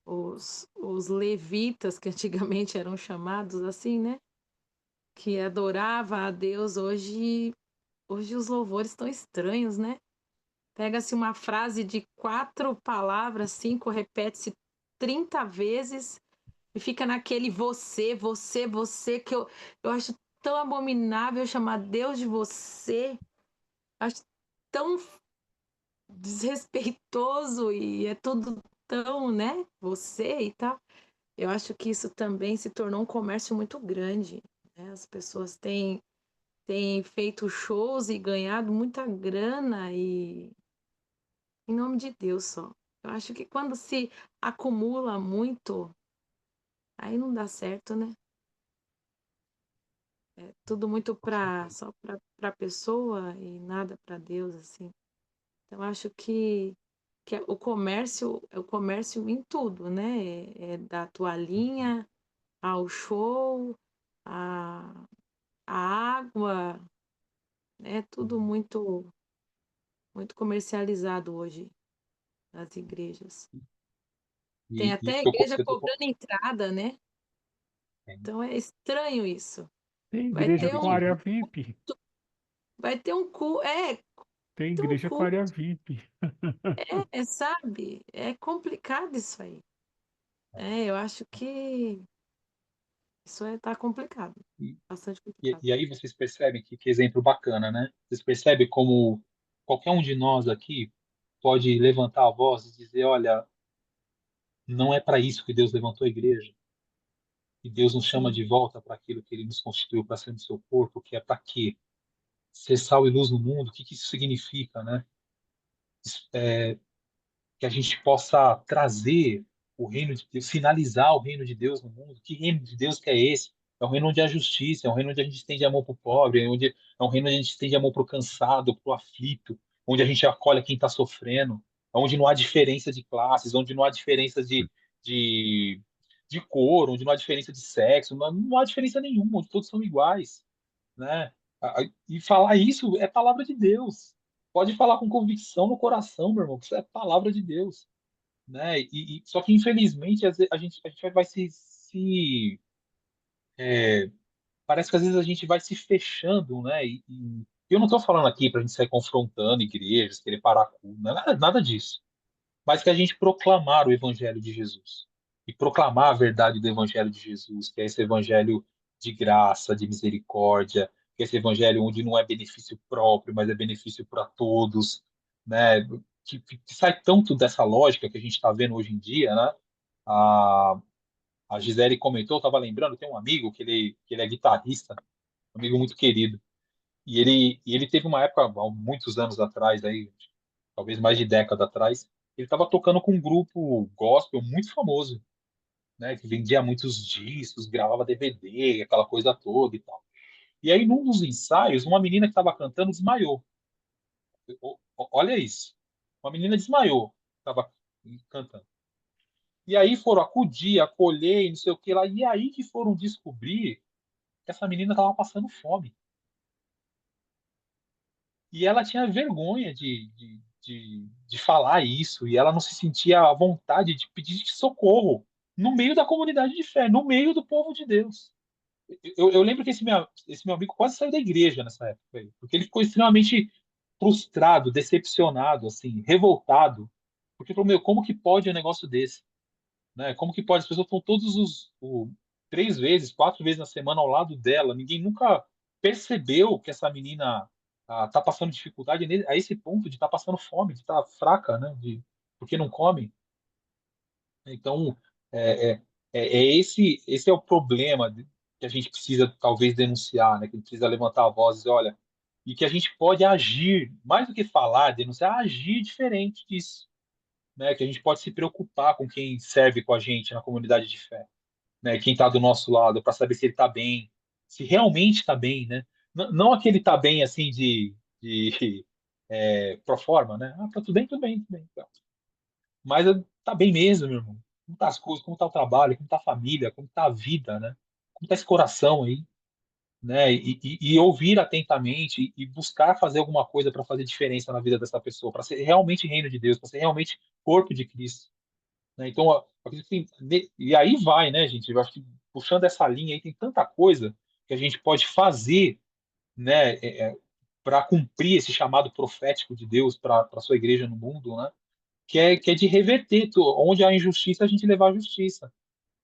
os levitas, que antigamente eram chamados assim, né? Que adorava a Deus, hoje os louvores estão estranhos, né? Pega-se uma frase de 4 palavras, 5, repete-se 30 vezes e fica naquele você, você, você, que eu acho tão abominável chamar Deus de você. Acho tão desrespeitoso e é tudo tão, né? Você e tal. Eu acho que isso também se tornou um comércio muito grande, né? As pessoas têm feito shows e ganhado muita grana e em nome de Deus só. Eu acho que quando se acumula muito, aí não dá certo, né? É tudo muito
Com certeza.
só para a pessoa e nada para Deus, assim. Então, acho que é o comércio em tudo, né? É da toalhinha ao show, a, a água, é tudo muito, muito comercializado hoje nas igrejas. Tem
E
até
isso
a
que
igreja
você tocou.
cobrando entrada, né? Então é estranho isso.
Tem
Vai
igreja
ter
com
um,
área VIP.
vai ter um culto,
Tem
ter um
igreja com
culto,
área VIP.
sabe? É complicado isso aí. Eu acho que isso tá complicado,
E,
bastante complicado.
e aí vocês percebem que exemplo bacana, né? Vocês percebem como qualquer um de nós aqui pode levantar a voz e dizer, olha, não é para isso que Deus levantou a igreja. E Deus nos chama
Sim,
de volta para aquilo que Ele nos constituiu para ser no seu corpo, que é para quê? Ser sal e luz no mundo. O que isso significa, né? Que a gente possa trazer o reino de Deus, finalizar o reino de Deus no mundo. Que reino de Deus que é esse? É um reino onde há justiça, é um reino onde a gente estende amor para o pobre, é um reino onde a gente estende amor para o cansado, para o aflito, onde a gente acolhe quem está sofrendo, onde não há diferença de classes, onde não há diferença de, de cor, onde não há diferença de sexo, não há diferença nenhuma, onde todos são iguais, né? E falar isso é palavra de Deus. Pode falar com convicção no coração, meu irmão, que isso é palavra de Deus, né? Só que infelizmente a gente vai parece que às vezes a gente vai se fechando, né? E eu não estou falando aqui para a gente sair confrontando igrejas, querer parar culto, não é nada disso, mas que a gente proclamar o evangelho de Jesus e proclamar a verdade do evangelho de Jesus, que é esse evangelho de graça, de misericórdia, que é esse evangelho onde não é benefício próprio, mas é benefício para todos, né? Que sai tanto dessa lógica que a gente está vendo hoje em dia, né? A, a Gisele comentou, estava lembrando, tem um amigo que ele é guitarrista, um amigo muito querido, e ele teve uma época, há muitos anos atrás, aí, talvez mais de década atrás, ele estava tocando com um grupo gospel muito famoso, né, que vendia muitos discos, gravava DVD, aquela coisa toda e tal. E aí, num dos ensaios, uma menina que estava cantando desmaiou. Olha isso. Uma menina desmaiou, estava cantando. E aí foram acudir, acolher, e não sei o que lá. E aí que foram descobrir que essa menina estava passando fome. E ela tinha vergonha de falar isso, e ela não se sentia à vontade de pedir socorro no meio da comunidade de fé, no meio do povo de Deus. eu lembro que esse meu amigo quase saiu da igreja nessa época aí, porque ele ficou extremamente frustrado, decepcionado, assim, revoltado, porque falou, meu, como que pode um negócio desse? Né? Como que pode? As pessoas estão 3 vezes, 4 vezes na semana ao lado dela. Ninguém nunca percebeu que essa menina tá passando dificuldade a esse ponto de estar passando fome, de estar fraca, né? Porque não come. Então, é, é, esse é o problema que a gente precisa talvez denunciar, né? Que a gente precisa levantar a voz e dizer, olha, e que a gente pode agir, mais do que falar, denunciar, agir diferente disso, né? Que a gente pode se preocupar com quem serve com a gente na comunidade de fé, né? Quem está do nosso lado, para saber se ele está bem, se realmente está bem, né? Não aquele está bem assim de pro forma, né? Ah, tá tudo bem, tudo bem, tudo bem. Então. Mas tá bem mesmo, meu irmão. Como tá as coisas, como tá o trabalho, como tá a família, como tá a vida, né? Como tá esse coração aí, né? E ouvir atentamente e buscar fazer alguma coisa para fazer diferença na vida dessa pessoa, para ser realmente reino de Deus, para ser realmente corpo de Cristo, né? Então, eu acredito que e aí vai, né, gente? Eu acho que puxando essa linha aí tem tanta coisa que a gente pode fazer, né, para cumprir esse chamado profético de Deus para a sua igreja no mundo, né? Que é de reverter. Onde há injustiça, a gente levar a justiça.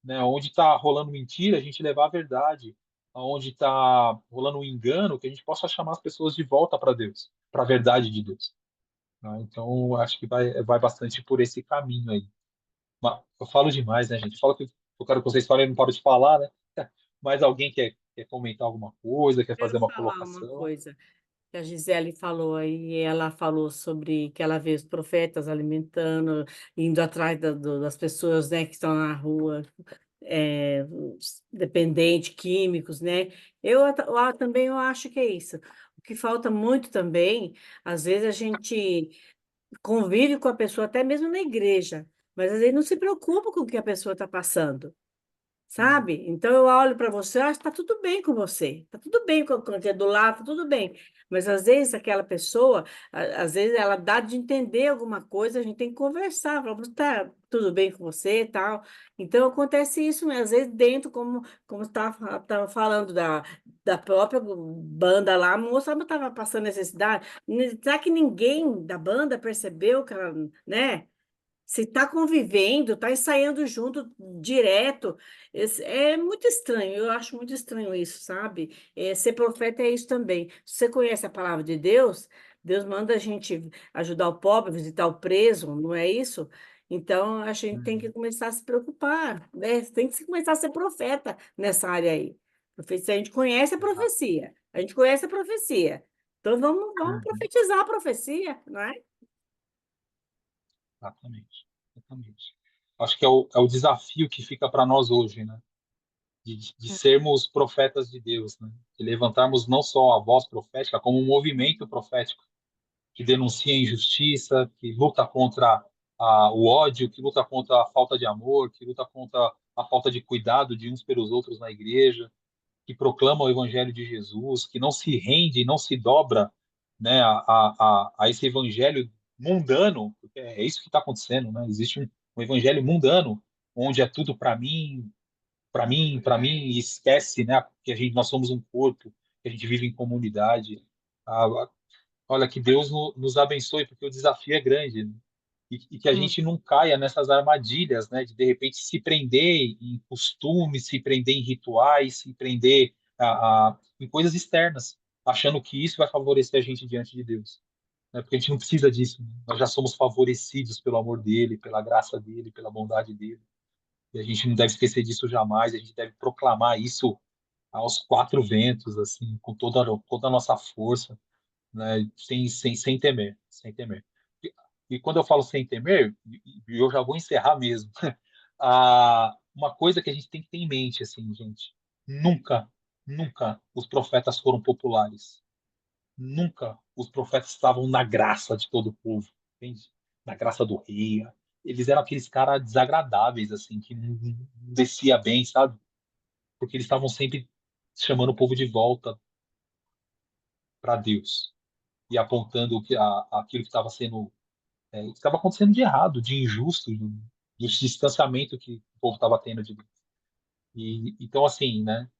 Né? Onde está rolando mentira, a gente levar a verdade. Onde está rolando um engano, que a gente possa chamar as pessoas de volta para Deus, para a verdade de Deus. Né? Então, acho que vai bastante por esse caminho aí. Mas eu falo demais, né, gente? Falo que eu quero que vocês falem, eu não paro de falar, né? Mas alguém quer comentar alguma coisa, quer fazer
Quero
uma
falar uma
colocação?
coisa que a Gisele falou aí, ela falou sobre que ela vê os profetas alimentando, indo atrás das pessoas, né, que estão na rua, os dependentes químicos, né? Também eu acho que é isso. O que falta muito também, às vezes a gente convive com a pessoa, até mesmo na igreja, mas às vezes não se preocupa com o que a pessoa está passando. Sabe? Então eu olho para você, acho que está tudo bem com você, está tudo bem com quem é do lado, tá tudo bem. Mas às vezes aquela pessoa, às vezes ela dá de entender alguma coisa, a gente tem que conversar, falar, tá tudo bem com você e tal. Então acontece isso, né? Às vezes dentro, como estava falando da própria banda lá, a moça estava passando necessidade. Será que ninguém da banda percebeu que ela, né? Se está convivendo, está ensaiando junto direto, é muito estranho, eu acho muito estranho isso, sabe? Ser profeta é isso também. Se você conhece a palavra de Deus, Deus manda a gente ajudar o pobre, visitar o preso, não é isso? Então, a gente tem que
Uhum.
começar a se preocupar, né? Tem que começar a ser profeta nessa área aí. Profecia, a gente conhece a
Exato.
profecia, a gente conhece a profecia. Então, vamos
Uhum.
profetizar a profecia, não é?
Exatamente. Exatamente. Acho que é o desafio que fica para nós hoje, né? De sermos profetas de Deus, né? De levantarmos não só a voz profética, como um movimento profético que denuncia a injustiça, que luta contra o ódio, que luta contra a falta de amor, que luta contra a falta de cuidado de uns pelos outros na igreja, que proclama o evangelho de Jesus, que não se rende e não se dobra, né, a esse evangelho mundano, porque é isso que está acontecendo, né? Existe um evangelho mundano, onde é tudo para mim, para mim, para mim, e esquece, né, que nós somos um corpo, que a gente vive em comunidade. Ah, olha, que Deus nos abençoe, porque o desafio é grande, né? E que a
Hum.
gente não caia nessas armadilhas, né? De repente se prender em costumes, se prender em rituais, se prender em coisas externas, achando que isso vai favorecer a gente diante de Deus, né? Porque a gente não precisa disso, né? Nós já somos favorecidos pelo amor dele, pela graça dele, pela bondade dele. E a gente não deve esquecer disso jamais, a gente deve proclamar isso aos quatro ventos, assim, com toda a nossa força, né? Sem temer, sem temer. E quando eu falo sem temer, e eu já vou encerrar mesmo, uma coisa que a gente tem que ter em mente, assim, gente, nunca, nunca os profetas foram populares. Nunca os profetas estavam na graça de todo o povo, entende? Na graça do rei. Eles eram aqueles caras desagradáveis, assim, que não descia bem, sabe? Porque eles estavam sempre chamando o povo de volta para Deus e apontando aquilo que estava sendo, que estava acontecendo de errado, de injusto, de distanciamento que o povo estava tendo de Deus. Então, assim, né?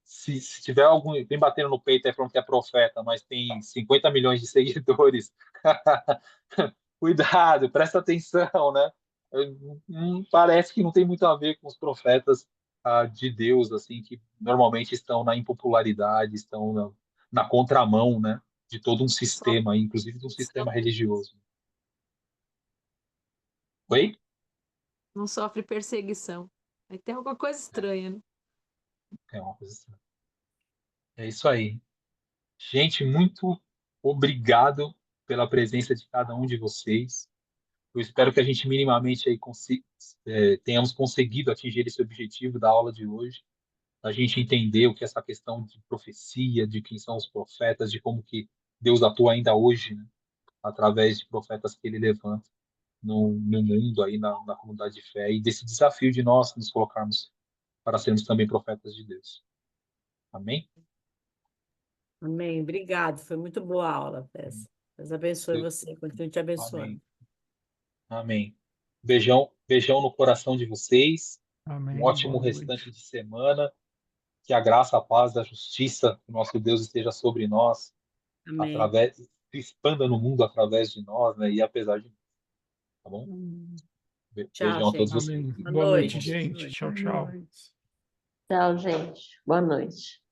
Se tiver algum, vem batendo no peito aí falando que é profeta, mas tem 50 milhões de seguidores, cuidado, presta atenção, né? Parece que não tem muito a ver com os profetas de Deus, assim, que normalmente estão na impopularidade, estão na contramão, né? De todo um sistema, inclusive de um sistema religioso. Oi?
Não sofre perseguição. Aí tem alguma coisa estranha, né?
É uma coisa assim. É isso aí. Gente, muito obrigado pela presença de cada um de vocês. Eu espero que a gente minimamente aí tenhamos conseguido atingir esse objetivo da aula de hoje, a gente entender o que é essa questão de profecia, de quem são os profetas, de como que Deus atua ainda hoje, né, através de profetas que ele levanta no mundo, aí na comunidade de fé, e desse desafio de nós nos colocarmos para sermos também profetas de Deus. Amém?
Amém. Obrigado. Foi muito boa a aula, Tess. Deus abençoe
Deus-
você. Continue te abençoando.
Amém. Amém. Beijão, beijão no coração de vocês. Um
Amém.
ótimo
Boa
restante
noite.
de semana. Que a graça, a paz, a justiça do nosso Deus esteja sobre nós,
Amém.
através, se expanda no mundo através de nós, né? E apesar de nós, tá bom?
Tchau,
Beijão a todos
gente.
vocês.
Amém.
Boa
Boa noite,
noite.
gente. Tchau,
Boa
tchau.
noite.
Tchau, gente. Boa noite.